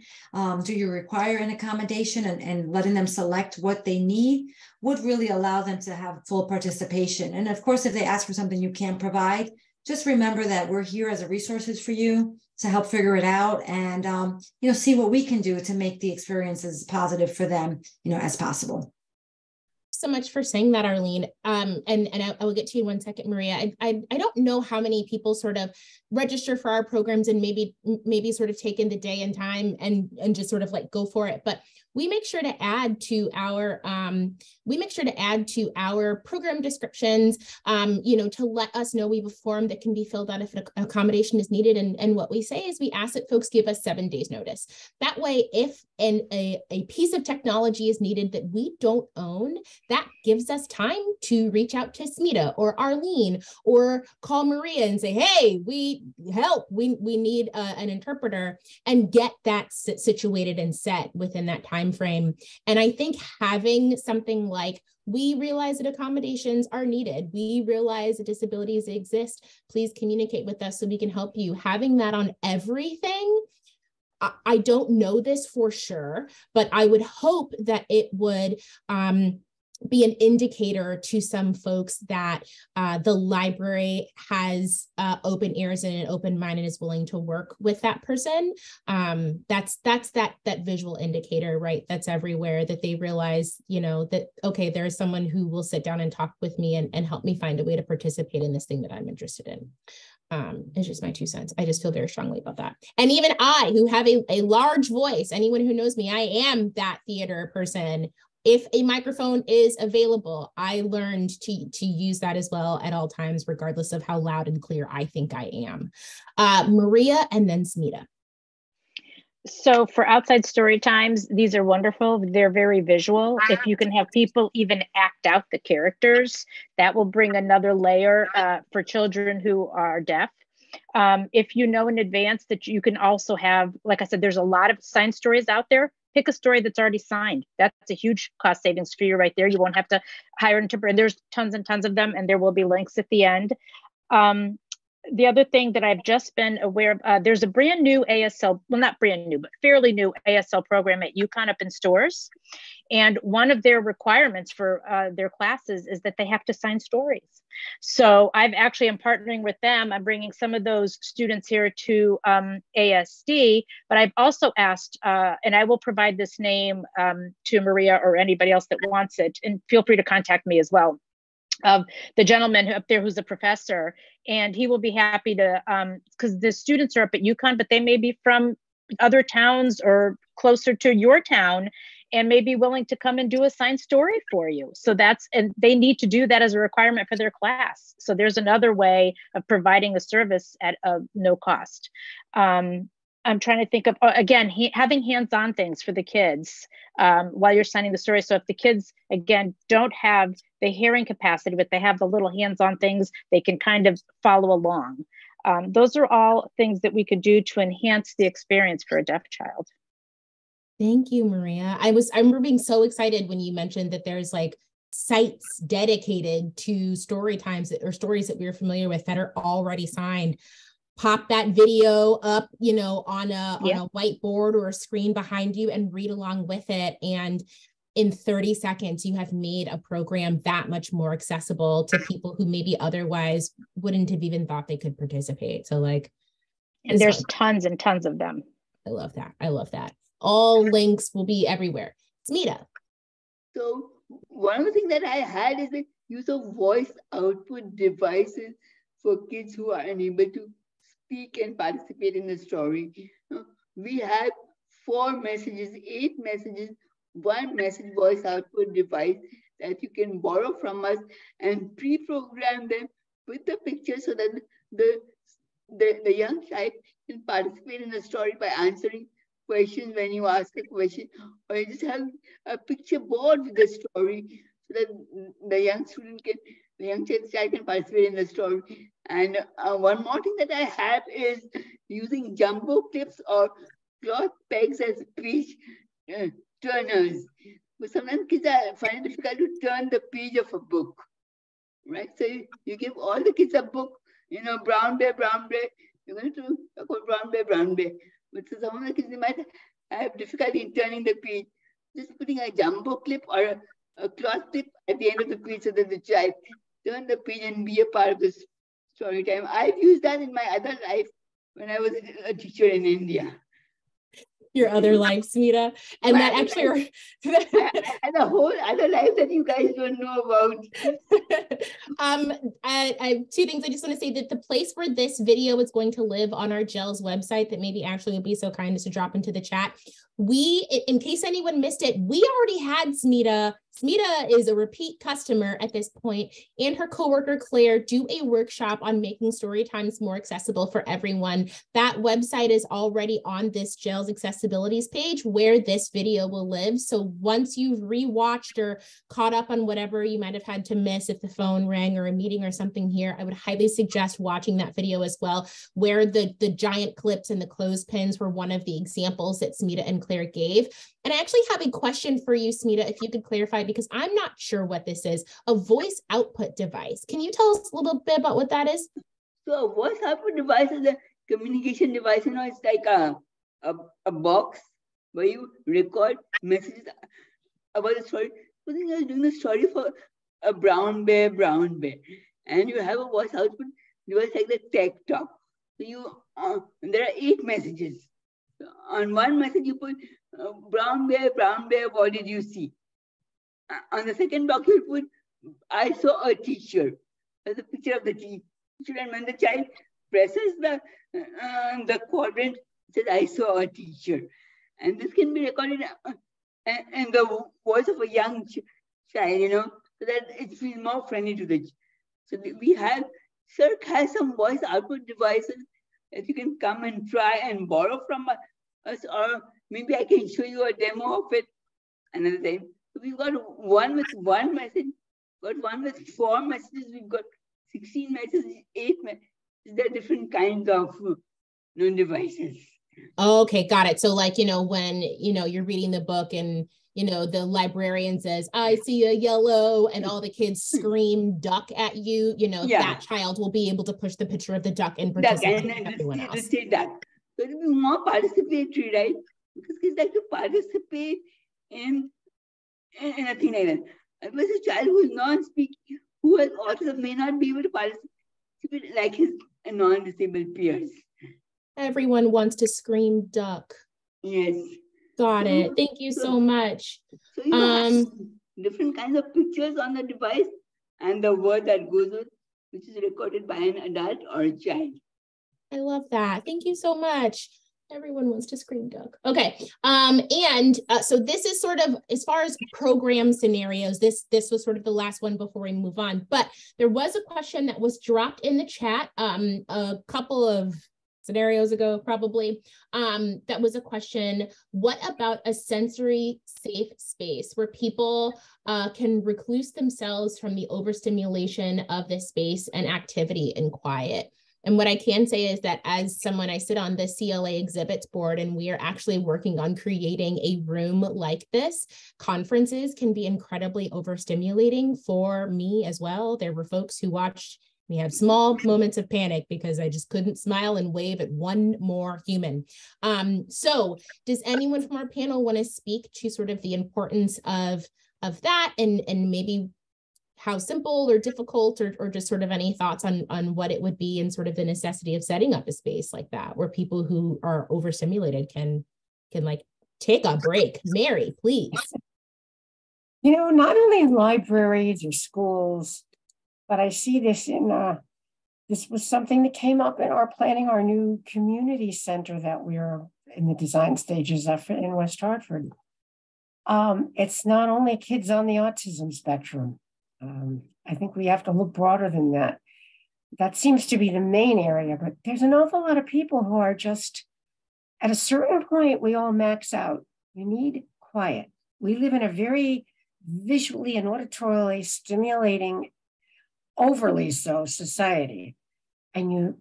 do you require an accommodation, and letting them select what they need would really allow them to have full participation. And of course, if they ask for something you can't provide, just remember that we're here as a resources for you to help figure it out, and see what we can do to make the experience as positive for them, as possible. So much for saying that, Arlene. And I will get to you in 1 second, Maria. I don't know how many people sort of register for our programs and maybe sort of take in the day and time and just sort of like go for it. But we make sure to add to our program descriptions, to let us know we have a form that can be filled out if an accommodation is needed. And what we say is we ask that folks give us 7 days notice. That way, if a piece of technology is needed that we don't own, that gives us time to reach out to Smita or Arlene or call Maria and say, hey, we need an interpreter, and get that situated and set within that time frame. And I think having something like, we realize that accommodations are needed, we realize that disabilities exist, please communicate with us so we can help you. Having that on everything, I don't know this for sure, but I would hope that it would be an indicator to some folks that the library has open ears and an open mind and is willing to work with that person. That's that visual indicator, right? That's everywhere, that they realize, that, okay, there's someone who will sit down and talk with me and help me find a way to participate in this thing that I'm interested in. It's just my 2 cents. I just feel very strongly about that. And even I, who have a large voice, anyone who knows me, I am that theater person. If a microphone is available, I learned to use that as well at all times, regardless of how loud and clear I think I am. Maria, and then Smita. So for outside story times, these are wonderful. They're very visual. If you can have people even act out the characters, that will bring another layer for children who are deaf. If you know in advance that you can also have, like I said, there's a lot of signed stories out there. Pick a story that's already signed. That's a huge cost savings for you right there. You won't have to hire an interpreter. There's tons and tons of them, and there will be links at the end. The other thing that I've just been aware of, there's a brand new ASL, well, not brand new, but fairly new ASL program at UConn up in Storrs. And one of their requirements for their classes is that they have to sign stories. So I'm partnering with them. I'm bringing some of those students here to ASD, but I've also asked, and I will provide this name to Maria or anybody else that wants it, and feel free to contact me as well. The gentleman up there who's a professor, and he will be happy to, because the students are up at UConn, but they may be from other towns or closer to your town, and may be willing to come and do a signed story for you. So and they need to do that as a requirement for their class. So there's another way of providing a service at no cost. I'm trying to think of, again, having hands-on things for the kids while you're signing the story. So if the kids, again, don't have the hearing capacity, but they have the little hands-on things, they can kind of follow along. Those are all things that we could do to enhance the experience for a deaf child. Thank you, Maria. I remember being so excited when you mentioned that there's like sites dedicated to story times or stories that we're familiar with that are already signed. Pop that video up, on a whiteboard or a screen behind you and read along with it. And in 30 seconds, you have made a program that much more accessible to people who maybe otherwise wouldn't have even thought they could participate. So and there's tons and tons of them. I love that. I love that. All links will be everywhere. Smita. So one of the things that I had is the use of voice output devices for kids who are unable to speak and participate in the story. We have 4 messages, 8 messages, 1 message voice output device that you can borrow from us and pre-program them with the picture so that the young child can participate in the story by answering questions when you ask a question, or you just have a picture board with the story so that the young child can participate in the story. And one more thing that I have is using jumbo clips or cloth pegs as page turners. But sometimes kids find it difficult to turn the page of a book, right? So you give all the kids a book, brown bear, you're going to talk about brown bear. But so some of the kids, they might have difficulty in turning the page. Just putting a jumbo clip or a cloth clip at the end of the page so that the child turn the page and be a part of this story time. I've used that in my other life when I was a teacher in India. Your other life, Smita. And that actually I had a whole other life that you guys don't know about. I have two things. I just want to say that the place where this video is going to live on our GELS website, that maybe Ashley will be so kind as to drop into the chat. In case anyone missed it, we already had Smita. Smita is a repeat customer at this point, and her coworker Claire do a workshop on making story times more accessible for everyone. That website is already on this GELS accessibilities page where this video will live. So once you've rewatched or caught up on whatever you might have had to miss if the phone rang or a meeting or something here, I would highly suggest watching that video as well, where the giant clips and the clothespins were one of the examples that Smita and Claire gave. And I actually have a question for you, Smita, if you could clarify, because I'm not sure what this is, a voice output device. Can you tell us a little bit about what that is? So a voice output device is a communication device. It's like a box where you record messages about the story. So then you're doing the story for a brown bear, and you have a voice output device like the Tech Talk. So there are 8 messages. So on one message you put brown bear, what did you see? On the second box you put, I saw a teacher. There's a picture of the teacher, and when the child presses the quadrant, it says, I saw a teacher. And this can be recorded in the voice of a young child, so that it feels more friendly to the child. So we have, CERC has some voice output devices that you can come and try and borrow from us, or maybe I can show you a demo of it another time. So we've got one with one message, got one with 4 messages, we've got 16 messages, 8 messages. There are different kinds of devices. Okay, got it. So like, when, you're reading the book and, the librarian says, I see a yellow, and all the kids scream duck at you, that child will be able to push the picture of the duck and participate with everyone else. Say duck. So it will be more participatory, right? Because kids like to participate in a thing like that. Otherwise, a child who is non-speaking, who has autism, may not be able to participate like his non-disabled peers. Everyone wants to scream duck. Yes. Got it. Thank you so much. So you have different kinds of pictures on the device and the word that goes with, which is recorded by an adult or a child. I love that. Thank you so much. Everyone wants to scream duck. Okay. So this is sort of, as far as program scenarios, this was sort of the last one before we move on, but there was a question that was dropped in the chat a couple of scenarios ago, probably. That was a question: what about a sensory safe space where people can recluse themselves from the overstimulation of the space and activity and quiet? And what I can say is that as someone, I sit on the CLA exhibits board, and we are actually working on creating a room like this. Conferences can be incredibly overstimulating for me as well. There were folks who watched me have small moments of panic because I just couldn't smile and wave at one more human. So does anyone from our panel want to speak to sort of the importance of that, and maybe how simple or difficult, or just sort of any thoughts on what it would be, and sort of the necessity of setting up a space like that where people who are overstimulated can like take a break? Mary, please. Not only in libraries or schools, but I see this this was something that came up in our planning our new community center that we're in the design stages of in West Hartford. It's not only kids on the autism spectrum. I think we have to look broader than that. That seems to be the main area, but there's an awful lot of people who are just At a certain point, we all max out. You need quiet. We live in a very visually and auditorily stimulating, overly so, society. And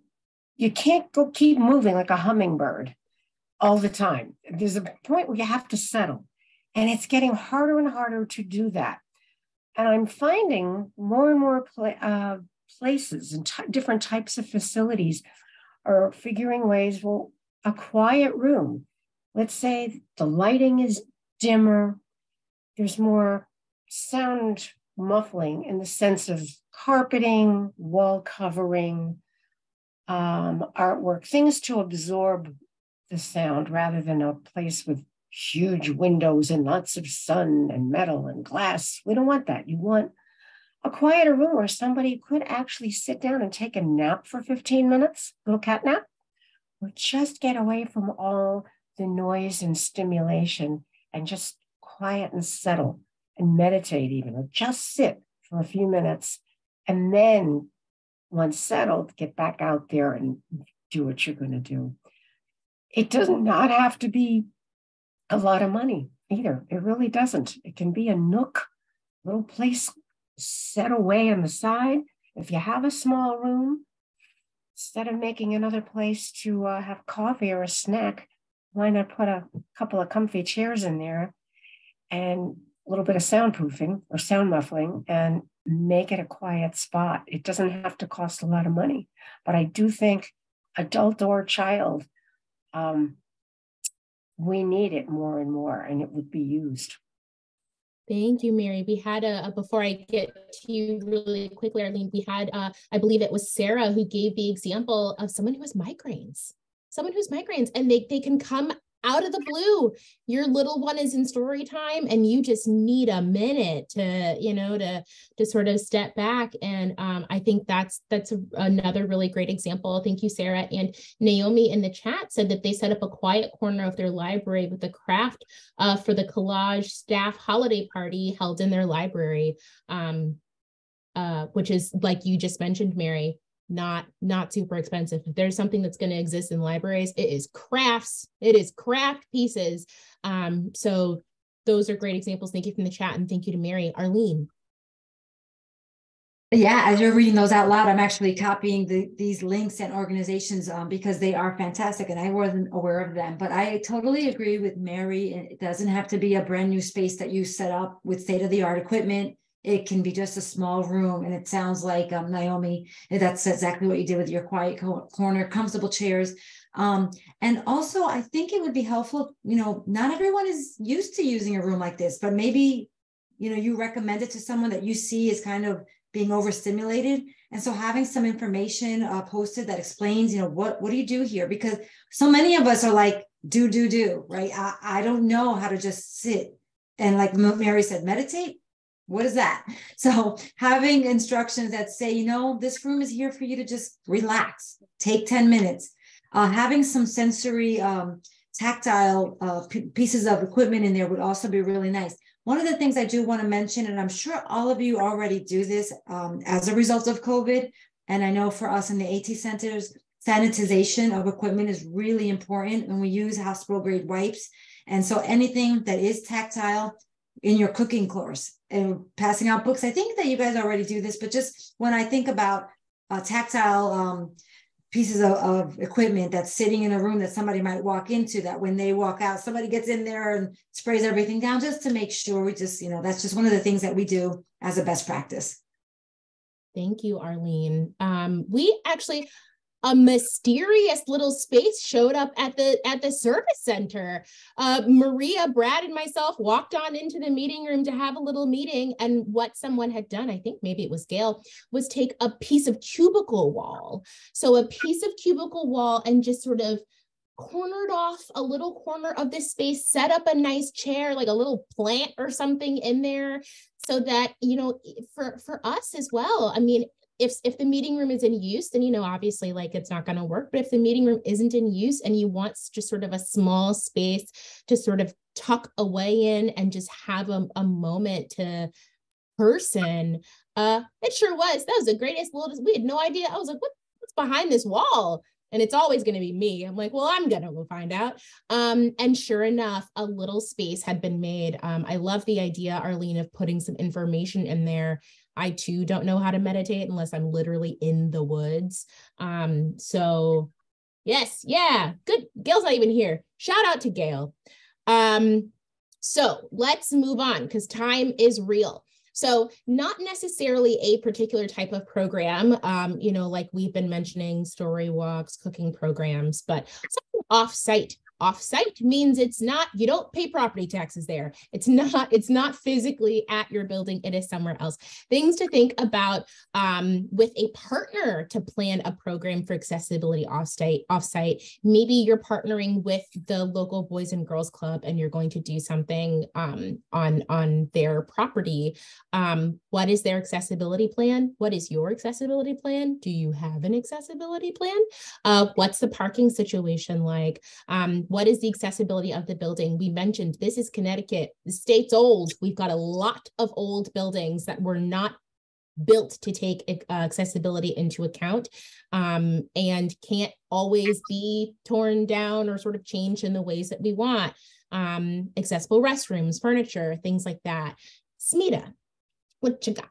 you can't go keep moving like a hummingbird all the time. There's a point where you have to settle. And it's getting harder and harder to do that. And I'm finding more and more places and different types of facilities are figuring ways, well, a quiet room. Let's say the lighting is dimmer. There's more sound muffling in the sense of carpeting, wall covering, artwork, things to absorb the sound rather than a place with huge windows and lots of sun and metal and glass. We don't want that. You want a quieter room where somebody could actually sit down and take a nap for 15 minutes, little cat nap, or just get away from all the noise and stimulation and just quiet and settle and meditate even, or just sit for a few minutes. And then once settled, get back out there and do what you're going to do. It does not have to be a lot of money either. It really doesn't. It can be a nook, little place set away on the side. If you have a small room, instead of making another place to have coffee or a snack, why not put a couple of comfy chairs in there and a little bit of soundproofing or sound muffling and make it a quiet spot? It doesn't have to cost a lot of money, but I do think adult or child, we need it more and more, and it would be used. Thank you, Mary. We had before I get to you really quickly, Arlene, we had, I believe it was Sarah who gave the example of someone who has migraines, and they can come out of the blue. Your little one is in story time and you just need a minute to sort of step back. And I think that's another really great example. Thank you, Sarah. And Naomi in the chat said that they set up a quiet corner of their library with a craft for the collage staff holiday party held in their library, which is, like you just mentioned, Mary, not super expensive. If there's something that's going to exist in libraries, it is crafts. It is craft pieces. So those are great examples. Thank you from the chat, and thank you to Mary. Arlene. Yeah, as you're reading those out loud, I'm actually copying these links and organizations because they are fantastic, and I wasn't aware of them. But I totally agree with Mary. It doesn't have to be a brand new space that you set up with state-of-the-art equipment. It can be just a small room. And it sounds like, Naomi, that's exactly what you did with your quiet corner, comfortable chairs. And also, I think it would be helpful, not everyone is used to using a room like this, but maybe, you recommend it to someone that you see is kind of being overstimulated. And so having some information posted that explains, what do you do here? Because so many of us are like, do, right? I don't know how to just sit. And like Mary said, meditate. What is that? So having instructions that say, this room is here for you to just relax, take 10 minutes, having some sensory tactile pieces of equipment in there would also be really nice. One of the things I do want to mention, and I'm sure all of you already do this as a result of COVID, and I know for us in the AT centers, sanitization of equipment is really important when we use hospital grade wipes. And so anything that is tactile in your cooking course and passing out books, I think that you guys already do this, but just when I think about tactile pieces of equipment that's sitting in a room that somebody might walk into, that when they walk out, somebody gets in there and sprays everything down, just to make sure we just, that's just one of the things that we do as a best practice. Thank you, Arlene. We actually, a mysterious little space showed up at the service center. Maria, Brad, and myself walked on into the meeting room to have a little meeting. And what someone had done, I think maybe it was Gail, was take a piece of cubicle wall. So a piece of cubicle wall and just sort of cornered off a little corner of this space, set up a nice chair, like a little plant or something in there, so that, for us as well, I mean, if the meeting room is in use, then, obviously like it's not going to work. But if the meeting room isn't in use and you want just sort of a small space to sort of tuck away in and just have a moment to person, it sure was. That was the greatest little, we had no idea. I was like, what's behind this wall? And it's always going to be me. I'm like, well, I'm going to go find out. And sure enough, a little space had been made. I love the idea, Arlene, of putting some information in there. I too don't know how to meditate unless I'm literally in the woods. So yes, yeah, good. Gail's not even here. Shout out to Gail. So let's move on because time is real. So not necessarily a particular type of program, you know, like we've been mentioning story walks, cooking programs, but something off-site. Off-site means it's not, you don't pay property taxes there. It's not physically at your building. It is somewhere else. Things to think about with a partner to plan a program for accessibility off-site. Maybe you're partnering with the local Boys and Girls Club and you're going to do something on their property. What is their accessibility plan? What is your accessibility plan? Do you have an accessibility plan? What's the parking situation like? What is the accessibility of the building? We mentioned this is Connecticut. The state's old. We've got a lot of old buildings that were not built to take accessibility into account and can't always be torn down or sort of changed in the ways that we want. Accessible restrooms, furniture, things like that. Smita, what you got?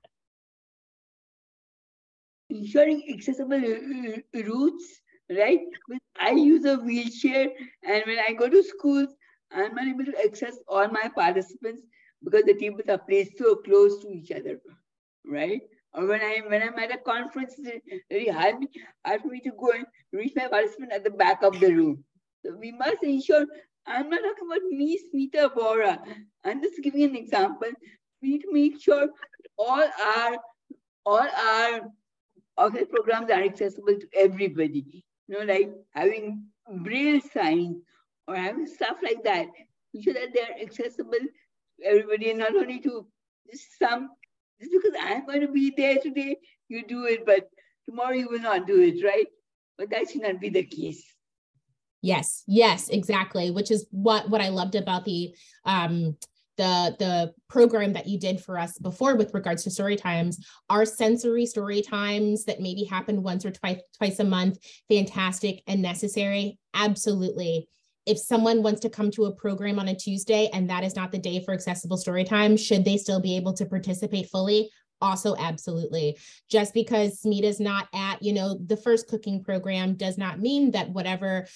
Ensuring accessible routes, right? I use a wheelchair, and when I go to schools, I'm unable to access all my participants because the tables are placed so close to each other, right? Or when I'm at a conference, it's very hard for me to go and reach my participant at the back of the room. So we must ensure. I'm not talking about me, Smita, Bora. I'm just giving an example. We need to make sure all our office programs are accessible to everybody. You know, like having braille signs or having stuff like that. Ensure that they're accessible to everybody and not only to just because I'm going to be there today, you do it, but tomorrow you will not do it, right? But that should not be the case. Yes, exactly. Which is what I loved about the program that you did for us before with regards to story times. Our sensory story times that maybe happen once or twice a month, fantastic and necessary. Absolutely. If someone wants to come to a program on a Tuesday and that is not the day for accessible story time, should they still be able to participate fully? Also, absolutely. Just because Smita's not at, the first cooking program does not mean that whatever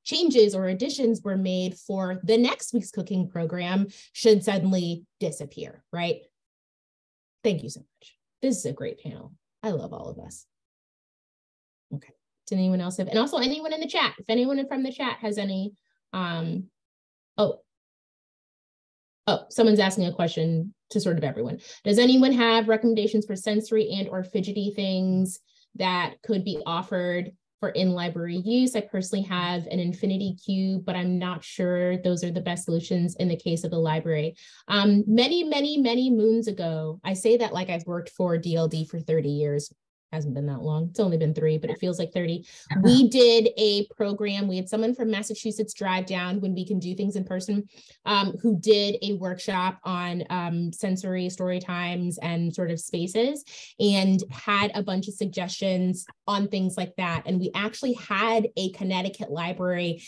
changes or additions were made for the next week's cooking program should suddenly disappear, right? Thank you so much. This is a great panel. I love all of us. Okay. Did anyone else have, and also anyone in the chat, if anyone from the chat has any, someone's asking a question to sort of everyone. Does anyone have recommendations for sensory and or fidgety things that could be offered for in-library use? I personally have an infinity cube, but I'm not sure those are the best solutions in the case of the library. Many moons ago, I say that like I've worked for DLD for 30 years. Hasn't been that long. It's only been 3, but it feels like 30. We did a program. We had someone from Massachusetts drive down when we can do things in person, who did a workshop on sensory story times and sort of spaces, and had a bunch of suggestions on things like that. And we actually had a Connecticut library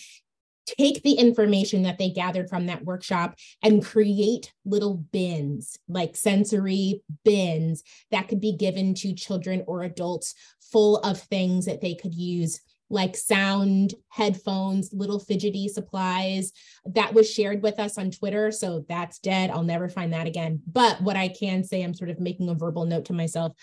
take the information that they gathered from that workshop and create little bins, like sensory bins that could be given to children or adults full of things that they could use, like sound, headphones, little fidgety supplies. That was shared with us on Twitter. So that's dead. I'll never find that again. But what I can say, I'm sort of making a verbal note to myself.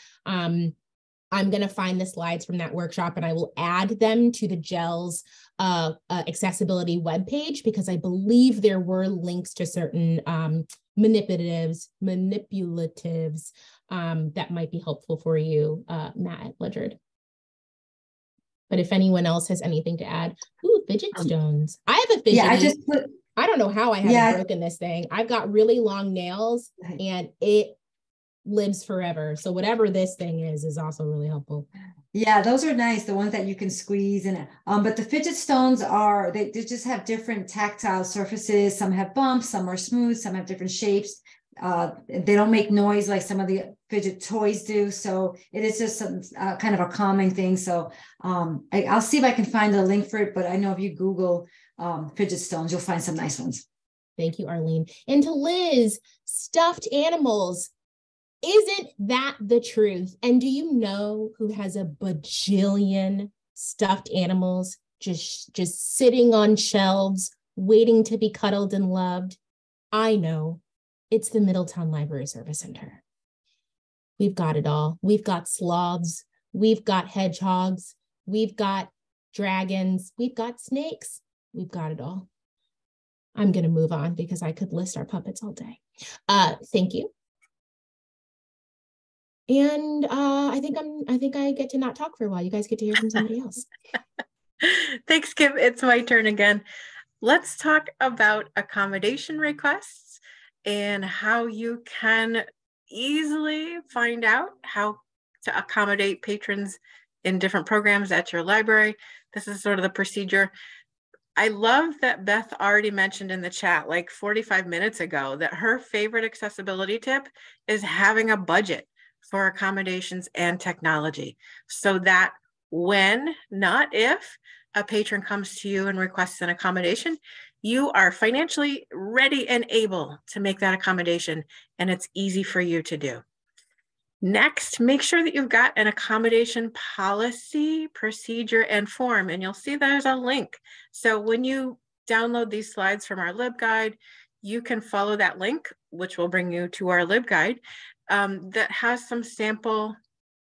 I'm going to find the slides from that workshop and I will add them to the GELS accessibility webpage, because I believe there were links to certain manipulatives that might be helpful for you, Matt Ledgerd. But if anyone else has anything to add, fidget stones. I have a fidget. Yeah, I don't know how I haven't broken this thing. I've got really long nails and it lives forever. So whatever this thing is also really helpful. Yeah, those are nice. The ones that you can squeeze in. But the fidget stones they just have different tactile surfaces. Some have bumps, some are smooth, some have different shapes. They don't make noise like some of the fidget toys do. So it is just some kind of a calming thing. So I'll see if I can find a link for it, but I know if you Google fidget stones, you'll find some nice ones. Thank you, Arlene. And to Liz, stuffed animals. Isn't that the truth? And do you know who has a bajillion stuffed animals just sitting on shelves, waiting to be cuddled and loved? I know. It's the Middletown Library Service Center. We've got it all. We've got sloths. We've got hedgehogs. We've got dragons. We've got snakes. We've got it all. I'm going to move on because I could list our puppets all day. Thank you. And I think I get to not talk for a while. You guys get to hear from somebody else. Thanks, Kim. It's my turn again. Let's talk about accommodation requests and how you can easily find out how to accommodate patrons in different programs at your library. This is sort of the procedure. I love that Beth already mentioned in the chat like 45 minutes ago that her favorite accessibility tip is having a budget for accommodations and technology, so that when, not if, a patron comes to you and requests an accommodation, you are financially ready and able to make that accommodation, and it's easy for you to do. Next, make sure that you've got an accommodation policy, procedure, and form, and you'll see there's a link. So when you download these slides from our LibGuide, you can follow that link, which will bring you to our LibGuide that has some sample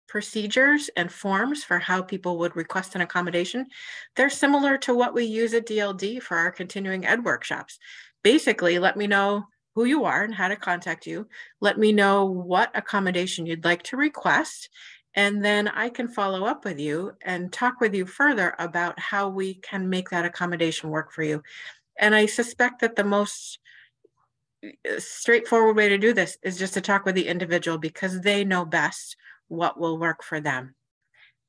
procedures and forms for how people would request an accommodation. They're similar to what we use at DLD for our continuing ed workshops. Basically, let me know who you are and how to contact you. Let me know what accommodation you'd like to request, and then I can follow up with you and talk with you further about how we can make that accommodation work for you. And I suspect that the most straightforward way to do this is just to talk with the individual, because they know best what will work for them.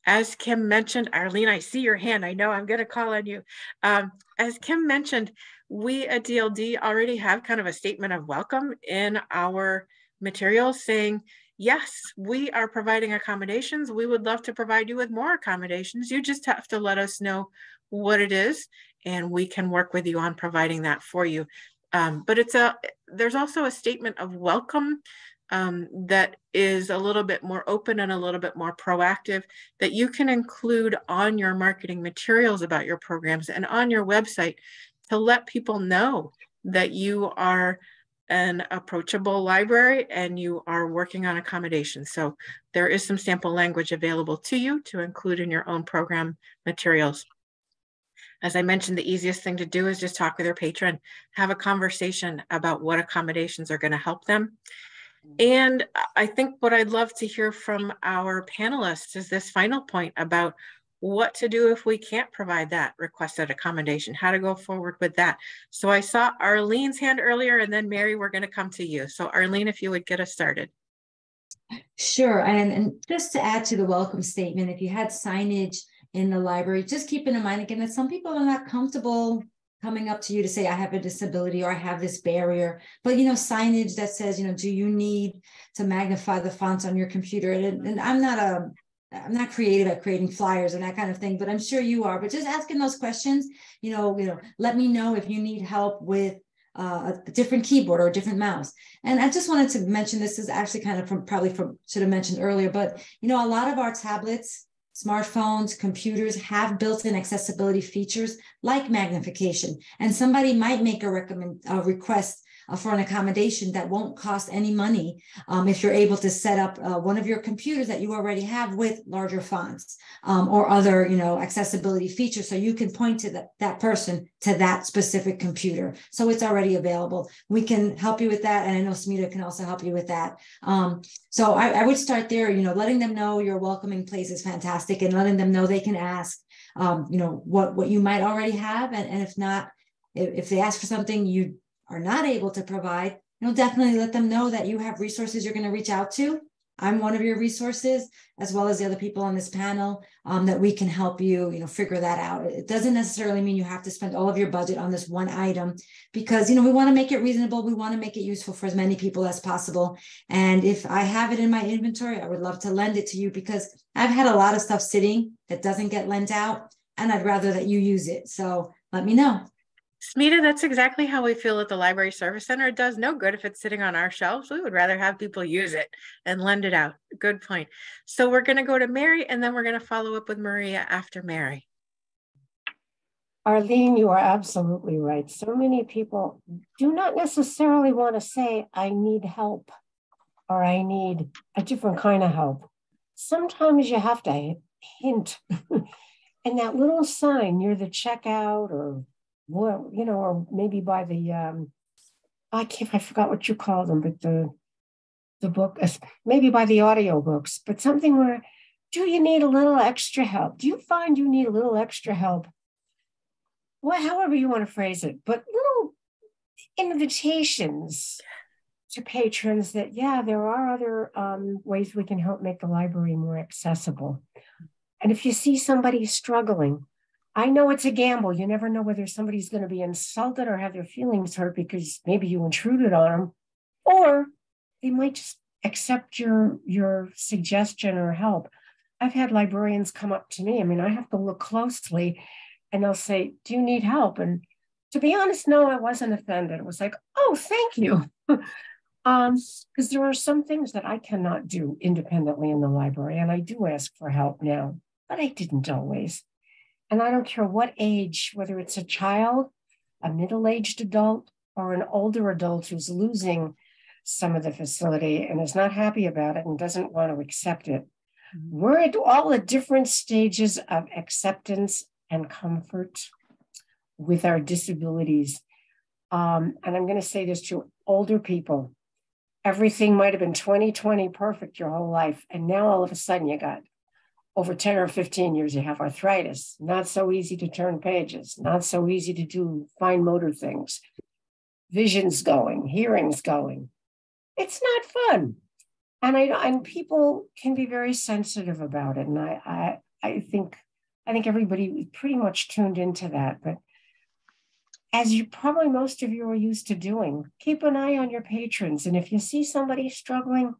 As Kim mentioned, Arlene, I see your hand. I know I'm going to call on you. As Kim mentioned, we at DLD already have kind of a statement of welcome in our materials saying, yes, we are providing accommodations. We would love to provide you with more accommodations. You just have to let us know what it is, and we can work with you on providing that for you. But there's also a statement of welcome that is a little bit more open and a little bit more proactive that you can include on your marketing materials about your programs and on your website to let people know that you are an approachable library and you are working on accommodations. So there is some sample language available to you to include in your own program materials. As I mentioned, the easiest thing to do is just talk with your patron, have a conversation about what accommodations are going to help them. And I think what I'd love to hear from our panelists is this final point about what to do if we can't provide that requested accommodation, how to go forward with that. So I saw Arlene's hand earlier, and then Mary, we're going to come to you. So Arlene, if you would get us started. Sure. And just to add to the welcome statement, if you had signage in the library, just keep in mind again that some people are not comfortable coming up to you to say, I have a disability or I have this barrier, but, signage that says, do you need to magnify the fonts on your computer? And I'm not creative at creating flyers and that kind of thing, but I'm sure you are, but just asking those questions, let me know if you need help with a different keyboard or a different mouse. And I just wanted to mention, this is actually kind of should have mentioned earlier, but, a lot of our tablets, smartphones, computers have built-in accessibility features like magnification. And somebody might make a request for an accommodation that won't cost any money if you're able to set up one of your computers that you already have with larger fonts or other, accessibility features. So you can point to that person to that specific computer. So it's already available. We can help you with that. And I know Smita can also help you with that. So I would start there, letting them know your welcoming place is fantastic and letting them know they can ask, what you might already have. And if not, if they ask for something you are not able to provide, definitely let them know that you have resources you're going to reach out to I'm one of your resources, as well as the other people on this panel, that we can help you, figure that out. It doesn't necessarily mean you have to spend all of your budget on this one item, because, we want to make it reasonable. We want to make it useful for as many people as possible. And if I have it in my inventory, I would love to lend it to you, because I've had a lot of stuff sitting that doesn't get lent out, and I'd rather that you use it. So let me know. Smita, that's exactly how we feel at the Library Service Center. It does no good if it's sitting on our shelves. We would rather have people use it and lend it out. Good point. So we're going to go to Mary, and then we're going to follow up with Maria after Mary. Arlene, you are absolutely right. So many people do not necessarily want to say, I need help, or I need a different kind of help. Sometimes you have to hint. And that little sign near the checkout, or or maybe by the I forgot what you call them, but the book, maybe by the audio books, but something where, do you need a little extra help? Do you find you need a little extra help? Well, however you want to phrase it, but little invitations to patrons that, yeah, there are other ways we can help make the library more accessible. And if you see somebody struggling, I know it's a gamble. You never know whether somebody's going to be insulted or have their feelings hurt because maybe you intruded on them, or they might just accept your suggestion or help. I've had librarians come up to me. I mean, I have to look closely, and they'll say, do you need help? And to be honest, no, I wasn't offended. It was like, oh, thank you. Because there are some things that I cannot do independently in the library, and I do ask for help now, but I didn't always. And I don't care what age, whether it's a child, a middle-aged adult, or an older adult who's losing some of the facility and is not happy about it and doesn't want to accept it. We're at all the different stages of acceptance and comfort with our disabilities. And I'm going to say this to older people. Everything might have been 20/20 perfect your whole life. And now all of a sudden you got over 10 or 15 years, you have arthritis, not so easy to turn pages, not so easy to do fine motor things, vision's going, hearing's going. It's not fun. And people can be very sensitive about it. And I think everybody pretty much tuned into that. But as you probably most of you are used to doing, keep an eye on your patrons. And if you see somebody struggling,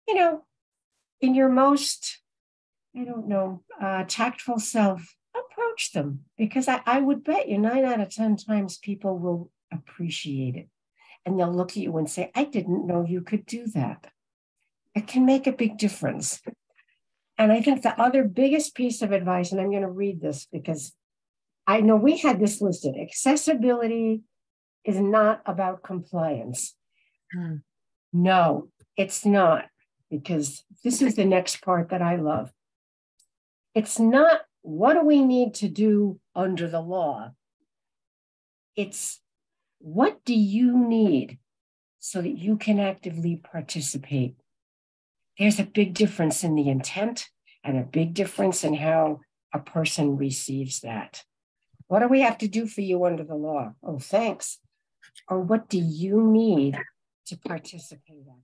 in your most tactful self, approach them, because I would bet you 9 out of 10 times people will appreciate it. And they'll look at you and say, I didn't know you could do that. It can make a big difference. And I think the other biggest piece of advice, and I'm going to read this because I know we had this listed, accessibility is not about compliance. No, it's not, because this is the next part that I love. It's not what do we need to do under the law. It's what do you need so that you can actively participate. There's a big difference in the intent and a big difference in how a person receives that. What do we have to do for you under the law? Oh, thanks. Or what do you need to participate in?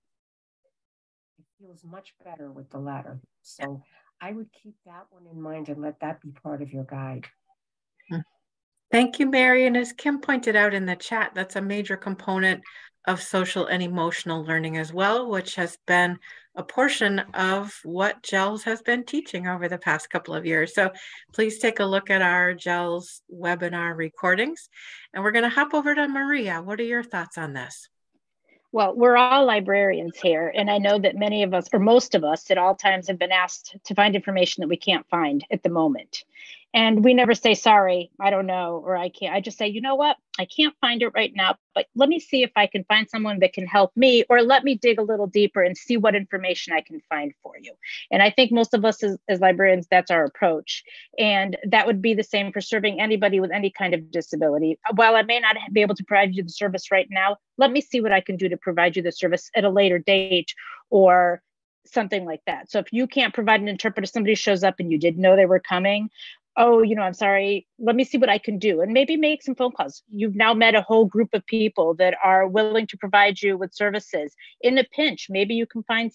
It feels much better with the latter. So I would keep that one in mind and let that be part of your guide. Thank you, Mary. And as Kim pointed out in the chat, that's a major component of social and emotional learning as well, which has been a portion of what GELS has been teaching over the past couple of years. So please take a look at our GELS webinar recordings. And we're going to hop over to Maria. What are your thoughts on this? Well, we're all librarians here, and I know that many of us, or most of us, at all times have been asked to find information that we can't find at the moment. And we never say, sorry, I don't know, or I can't. I just say, you know what? I can't find it right now, but let me see if I can find someone that can help me, or let me dig a little deeper and see what information I can find for you. And I think most of us as librarians, that's our approach. And that would be the same for serving anybody with any kind of disability. While I may not be able to provide you the service right now, let me see what I can do to provide you the service at a later date or something like that. So if you can't provide an interpreter, somebody shows up and you didn't know they were coming, oh, I'm sorry, let me see what I can do, and maybe make some phone calls. You've now met a whole group of people that are willing to provide you with services. In a pinch, maybe you can find,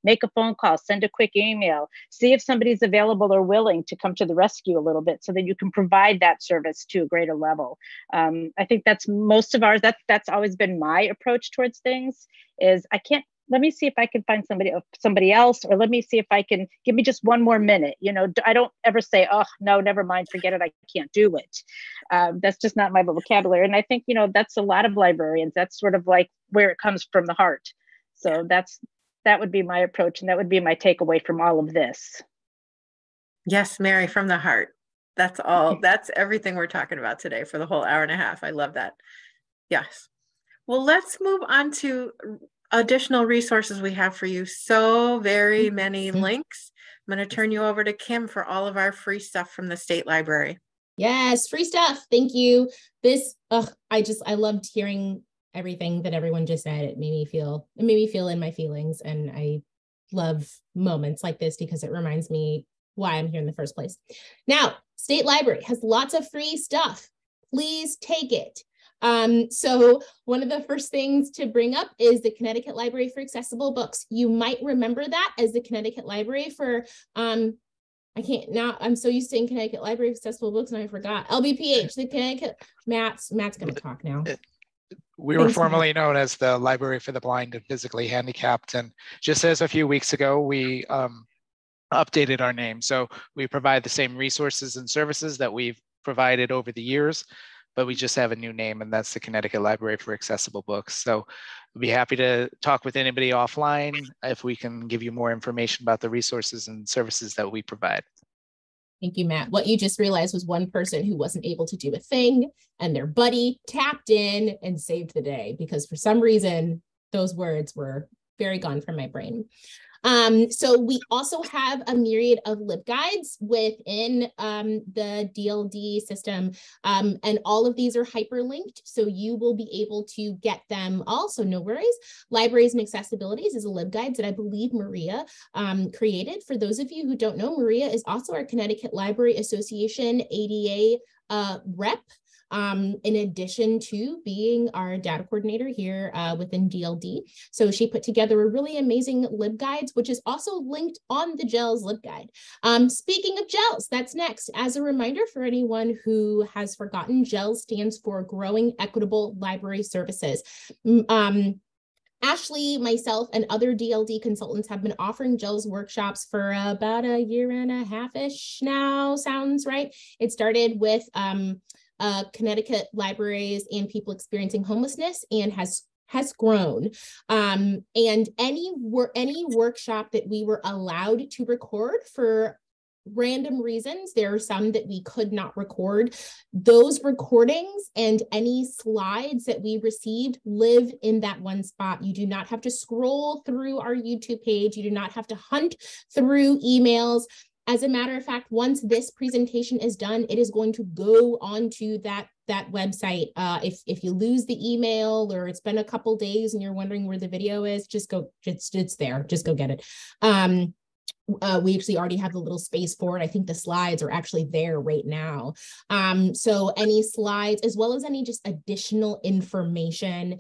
make a phone call, send a quick email, see if somebody's available or willing to come to the rescue a little bit so that you can provide that service to a greater level. I think that's most of ours. That's always been my approach towards things, is let me see if I can find somebody else, or let me see if I can, give me just one more minute. I don't ever say, oh, no, never mind, forget it, I can't do it. That's just not my vocabulary. And I think, that's a lot of librarians. That's sort of like where it comes from the heart. So that would be my approach. And that would be my takeaway from all of this. Yes, Mary, from the heart. That's all. That's everything we're talking about today for the whole hour and a half. I love that. Yes. Well, let's move on to additional resources we have for you. So very many links. I'm going to turn you over to Kim for all of our free stuff from the State Library. Yes, free stuff. Thank you. I loved hearing everything that everyone just said. It made me feel in my feelings. And I love moments like this because it reminds me why I'm here in the first place. Now, State Library has lots of free stuff. Please take it. So one of the first things to bring up is the Connecticut Library for Accessible Books. You might remember that as the Connecticut Library for, I'm so used to saying Connecticut Library for Accessible Books and I forgot. LBPH, the Connecticut, Matt's going to talk now. We were formerly known as the Library for the Blind and Physically Handicapped. And just as a few weeks ago, we updated our name. So we provide the same resources and services that we've provided over the years, but we just have a new name, and that's the Connecticut Library for Accessible Books. So we'll be happy to talk with anybody offline if we can give you more information about the resources and services that we provide. Thank you, Matt. What you just realized was one person who wasn't able to do a thing, and their buddy tapped in and saved the day, because for some reason, those words were very gone from my brain. So we also have a myriad of LibGuides within the DLD system, and all of these are hyperlinked, so you will be able to get them all, so no worries. Libraries and Accessibilities is a LibGuide that I believe Maria created. For those of you who don't know, Maria is also our Connecticut Library Association ADA rep. In addition to being our data coordinator here within DLD. So she put together a really amazing LibGuides, which is also linked on the GELS LibGuide. Speaking of GELS, that's next. As a reminder for anyone who has forgotten, GELS stands for Growing Equitable Library Services. Ashley, myself, and other DLD consultants have been offering GELS workshops for about a year and a half-ish now, sounds right. It started with Connecticut libraries and people experiencing homelessness, and has grown. And any workshop that we were allowed to record for random reasons, there are some that we could not record. Those recordings and any slides that we received live in that one spot. You do not have to scroll through our YouTube page. You do not have to hunt through emails. As a matter of fact, once this presentation is done, it is going to go onto that website. If you lose the email, or it's been a couple days and you're wondering where the video is, just go, it's there, just go get it. We actually already have the little space for it. I think the slides are actually there right now. So any slides, as well as any just additional information,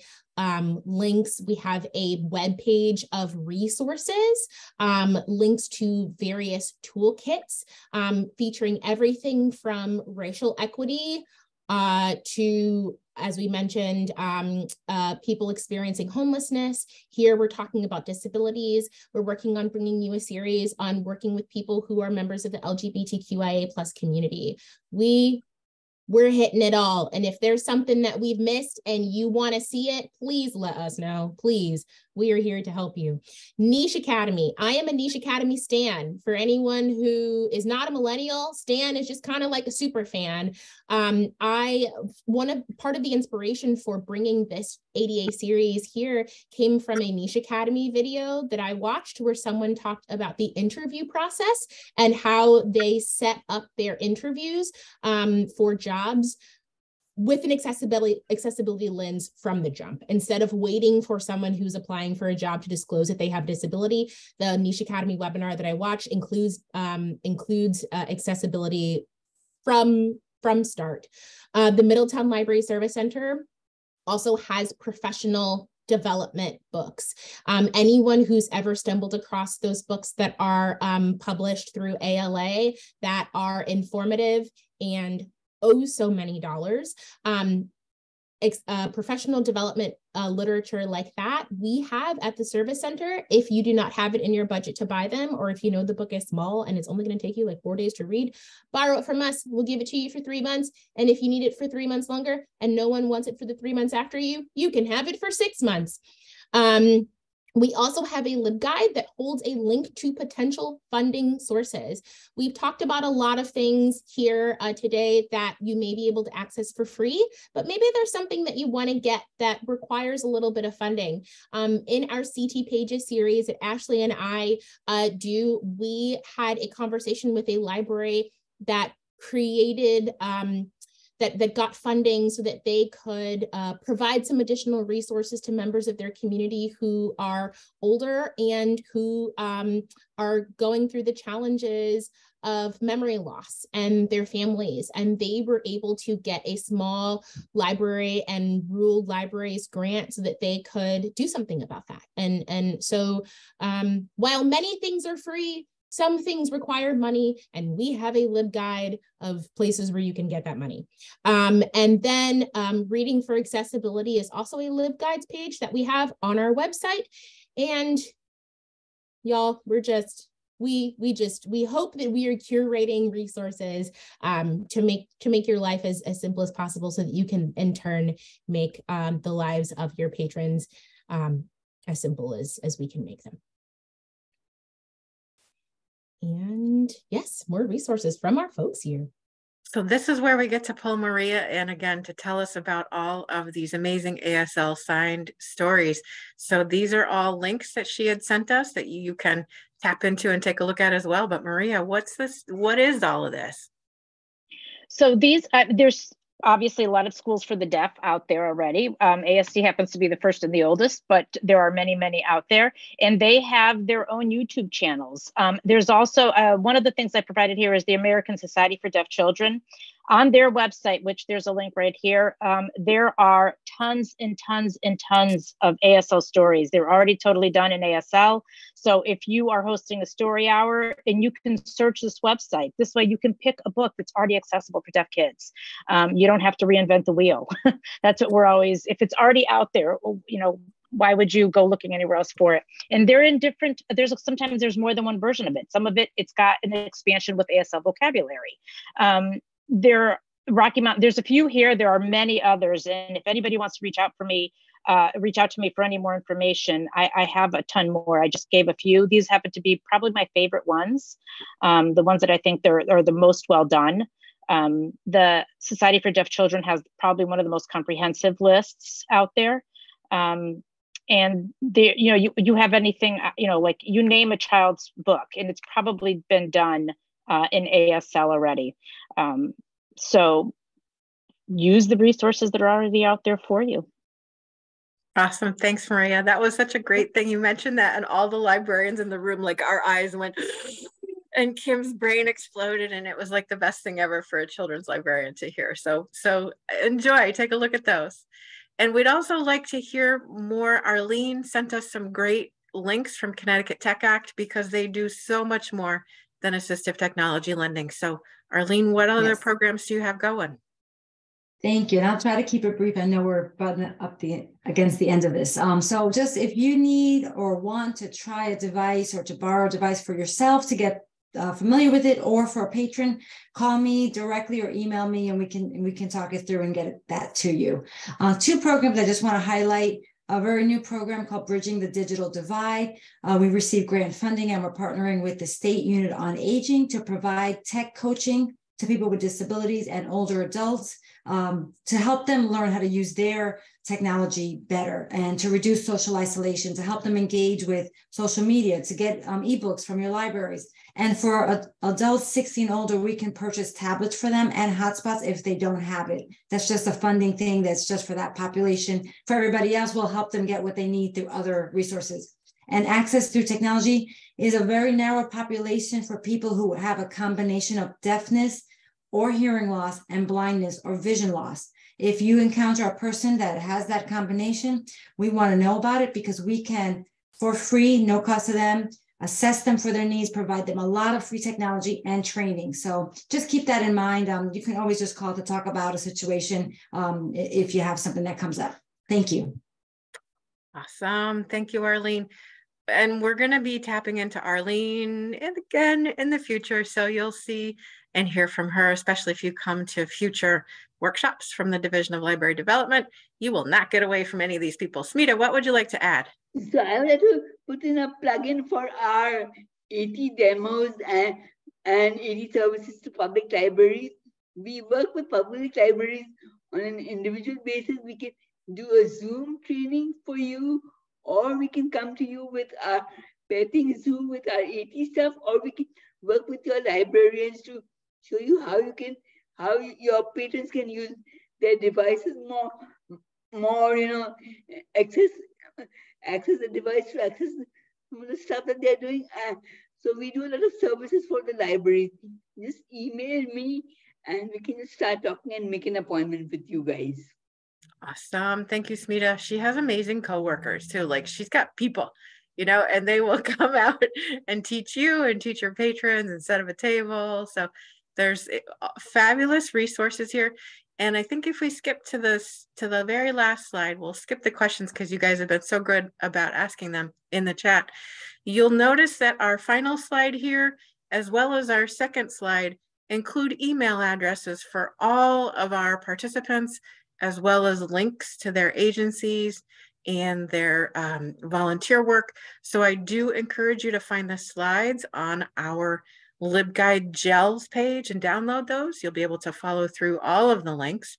links. We have a web page of resources, links to various toolkits, featuring everything from racial equity to, as we mentioned, people experiencing homelessness. Here we're talking about disabilities. We're working on bringing you a series on working with people who are members of the LGBTQIA+ community. We're hitting it all. And if there's something that we've missed and you want to see it, please let us know. Please, we are here to help you. Niche Academy. I am a Niche Academy stan. For anyone who is not a millennial, stan is just kind of like a super fan. Part of the inspiration for bringing this ADA series here came from a Niche Academy video that I watched, where someone talked about the interview process and how they set up their interviews for jobs with an accessibility lens from the jump. Instead of waiting for someone who's applying for a job to disclose that they have disability, the Niche Academy webinar that I watched includes accessibility from start. The Middletown Library Service Center also has professional development books. Anyone who's ever stumbled across those books that are published through ALA that are informative and oh so many dollars, professional development literature like that, we have at the Service Center. If you do not have it in your budget to buy them, or if you know the book is small and it's only going to take you like 4 days to read, borrow it from us. We'll give it to you for 3 months. And if you need it for 3 months longer and no one wants it for the 3 months after you, you can have it for 6 months. We also have a LibGuide that holds a link to potential funding sources. We've talked about a lot of things here today that you may be able to access for free, but maybe there's something that you want to get that requires a little bit of funding. In our CT Pages series that Ashley and I do, we had a conversation with a library that created that got funding so that they could provide some additional resources to members of their community who are older and who are going through the challenges of memory loss and their families. And they were able to get a small library and rural libraries grant so that they could do something about that. And so while many things are free, some things require money, and we have a LibGuide of places where you can get that money. And then Reading for Accessibility is also a LibGuides page that we have on our website. And y'all, we hope that we are curating resources to make your life as simple as possible so that you can in turn make the lives of your patrons as simple as we can make them. And yes, more resources from our folks here. So this is where we get to pull Maria in again to tell us about all of these amazing ASL signed stories. So these are all links that she had sent us that you can tap into and take a look at as well. But Maria, what's this? What is all of this? So these, there's obviously a lot of schools for the deaf out there already. ASD happens to be the first and the oldest, but there are many, many out there, and they have their own YouTube channels. There's also one of the things I provided here is the American Society for Deaf Children. On their website, which there's a link right here, there are tons and tons and tons of ASL stories. They're already totally done in ASL. So if you are hosting a story hour, and you can search this website, this way you can pick a book that's already accessible for deaf kids. You don't have to reinvent the wheel. That's what we're always, if it's already out there, you know, why would you go looking anywhere else for it? And they're in different, sometimes there's more than one version of it. Some of it, it's got an expansion with ASL vocabulary. Rocky Mountain, there's a few here, there are many others. And if anybody wants to reach out to me for any more information, I have a ton more. I just gave a few. These happen to be probably my favorite ones, the ones that I think are the most well done. The Society for Deaf Children has probably one of the most comprehensive lists out there. And there, you know, you have anything, you know, like you name a child's book and it's probably been done in ASL already. So use the resources that are already out there for you. Awesome. Thanks, Maria. That was such a great thing. You mentioned that, and all the librarians in the room, like our eyes went, and Kim's brain exploded, and it was like the best thing ever for a children's librarian to hear. So enjoy, take a look at those. And we'd also like to hear more. Arlene sent us some great links from Connecticut Tech Act because they do so much more than assistive technology lending. So Arlene, what other programs do you have going? Thank you. And I'll try to keep it brief. I know we're butting up against the end of this. So just if you need or want to try a device or to borrow a device for yourself to get familiar with it, or for a patron, call me directly or email me, and we can talk it through and get that to you. Two programs I just want to highlight. A very new program called Bridging the Digital Divide. We received grant funding, and we're partnering with the State Unit on Aging to provide tech coaching to people with disabilities and older adults to help them learn how to use their technology better and to reduce social isolation, to help them engage with social media, to get ebooks from your libraries. And for adults 16 older, we can purchase tablets for them and hotspots if they don't have it. That's just a funding thing that's just for that population. For everybody else, we'll help them get what they need through other resources. And access through technology is a very narrow population for people who have a combination of deafness or hearing loss and blindness or vision loss. If you encounter a person that has that combination, we want to know about it because we can, for free, no cost to them, assess them for their needs, provide them a lot of free technology and training. So just keep that in mind. You can always just call to talk about a situation if you have something that comes up. Thank you. Awesome. Thank you, Arlene. And we're going to be tapping into Arlene again in the future. So you'll see and hear from her, especially if you come to future workshops from the Division of Library Development. You will not get away from any of these people. Smita, what would you like to add? So I would like to put in a plugin for our AT demos and AT services to public libraries. We work with public libraries on an individual basis. We can do a Zoom training for you, or we can come to you with our petting Zoom with our AT stuff, or we can work with your librarians to show you how your patrons can use their devices more, access the device to access some of the stuff that they're doing. So we do a lot of services for the library. Just email me and we can just start talking and make an appointment with you guys. Awesome. Thank you, Smita. She has amazing coworkers too. Like she's got people, and they will come out and teach you and teach your patrons and set up a table. So there's fabulous resources here. And I think if we skip to the very last slide, we'll skip the questions because you guys have been so good about asking them in the chat. You'll notice that our final slide here, as well as our second slide, include email addresses for all of our participants, as well as links to their agencies and their volunteer work. So I do encourage you to find the slides on our LibGuide GELS page and download those. You'll be able to follow through all of the links.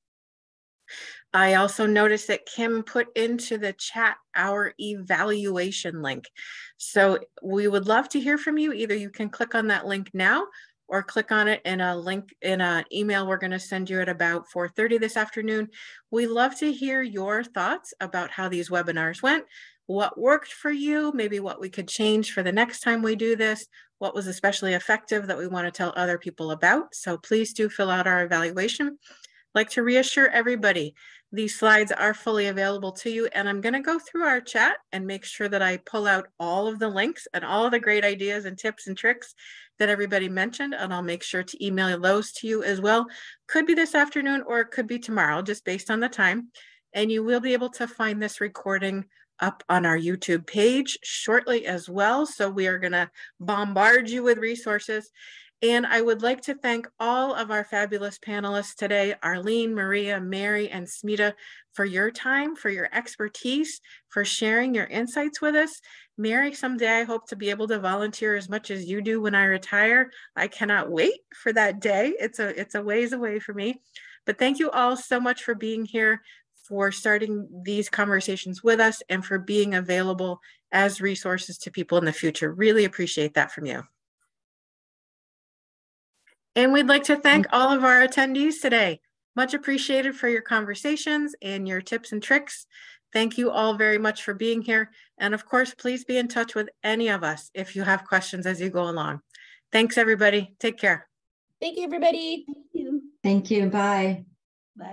I also noticed that Kim put into the chat our evaluation link. So we would love to hear from you. Either you can click on that link now or click on it in a link in an email we're going to send you at about 4:30 this afternoon. We love to hear your thoughts about how these webinars went, what worked for you, maybe what we could change for the next time we do this, what was especially effective that we want to tell other people about. So please do fill out our evaluation. I'd like to reassure everybody, these slides are fully available to you, and I'm going to go through our chat and make sure that I pull out all of the links and all of the great ideas and tips and tricks that everybody mentioned, and I'll make sure to email those to you as well. Could be this afternoon or it could be tomorrow, just based on the time. And you will be able to find this recording up on our YouTube page shortly as well. So we are going to bombard you with resources. And I would like to thank all of our fabulous panelists today, Arlene, Maria, Mary, and Smita, for your time, for your expertise, for sharing your insights with us. Mary, someday I hope to be able to volunteer as much as you do when I retire. I cannot wait for that day. It's a ways away for me. But thank you all so much for being here, for starting these conversations with us, and for being available as resources to people in the future. Really appreciate that from you. And we'd like to thank all of our attendees today. Much appreciated for your conversations and your tips and tricks. Thank you all very much for being here. And of course, please be in touch with any of us if you have questions as you go along. Thanks, everybody. Take care. Thank you, everybody. Thank you. Thank you. Bye.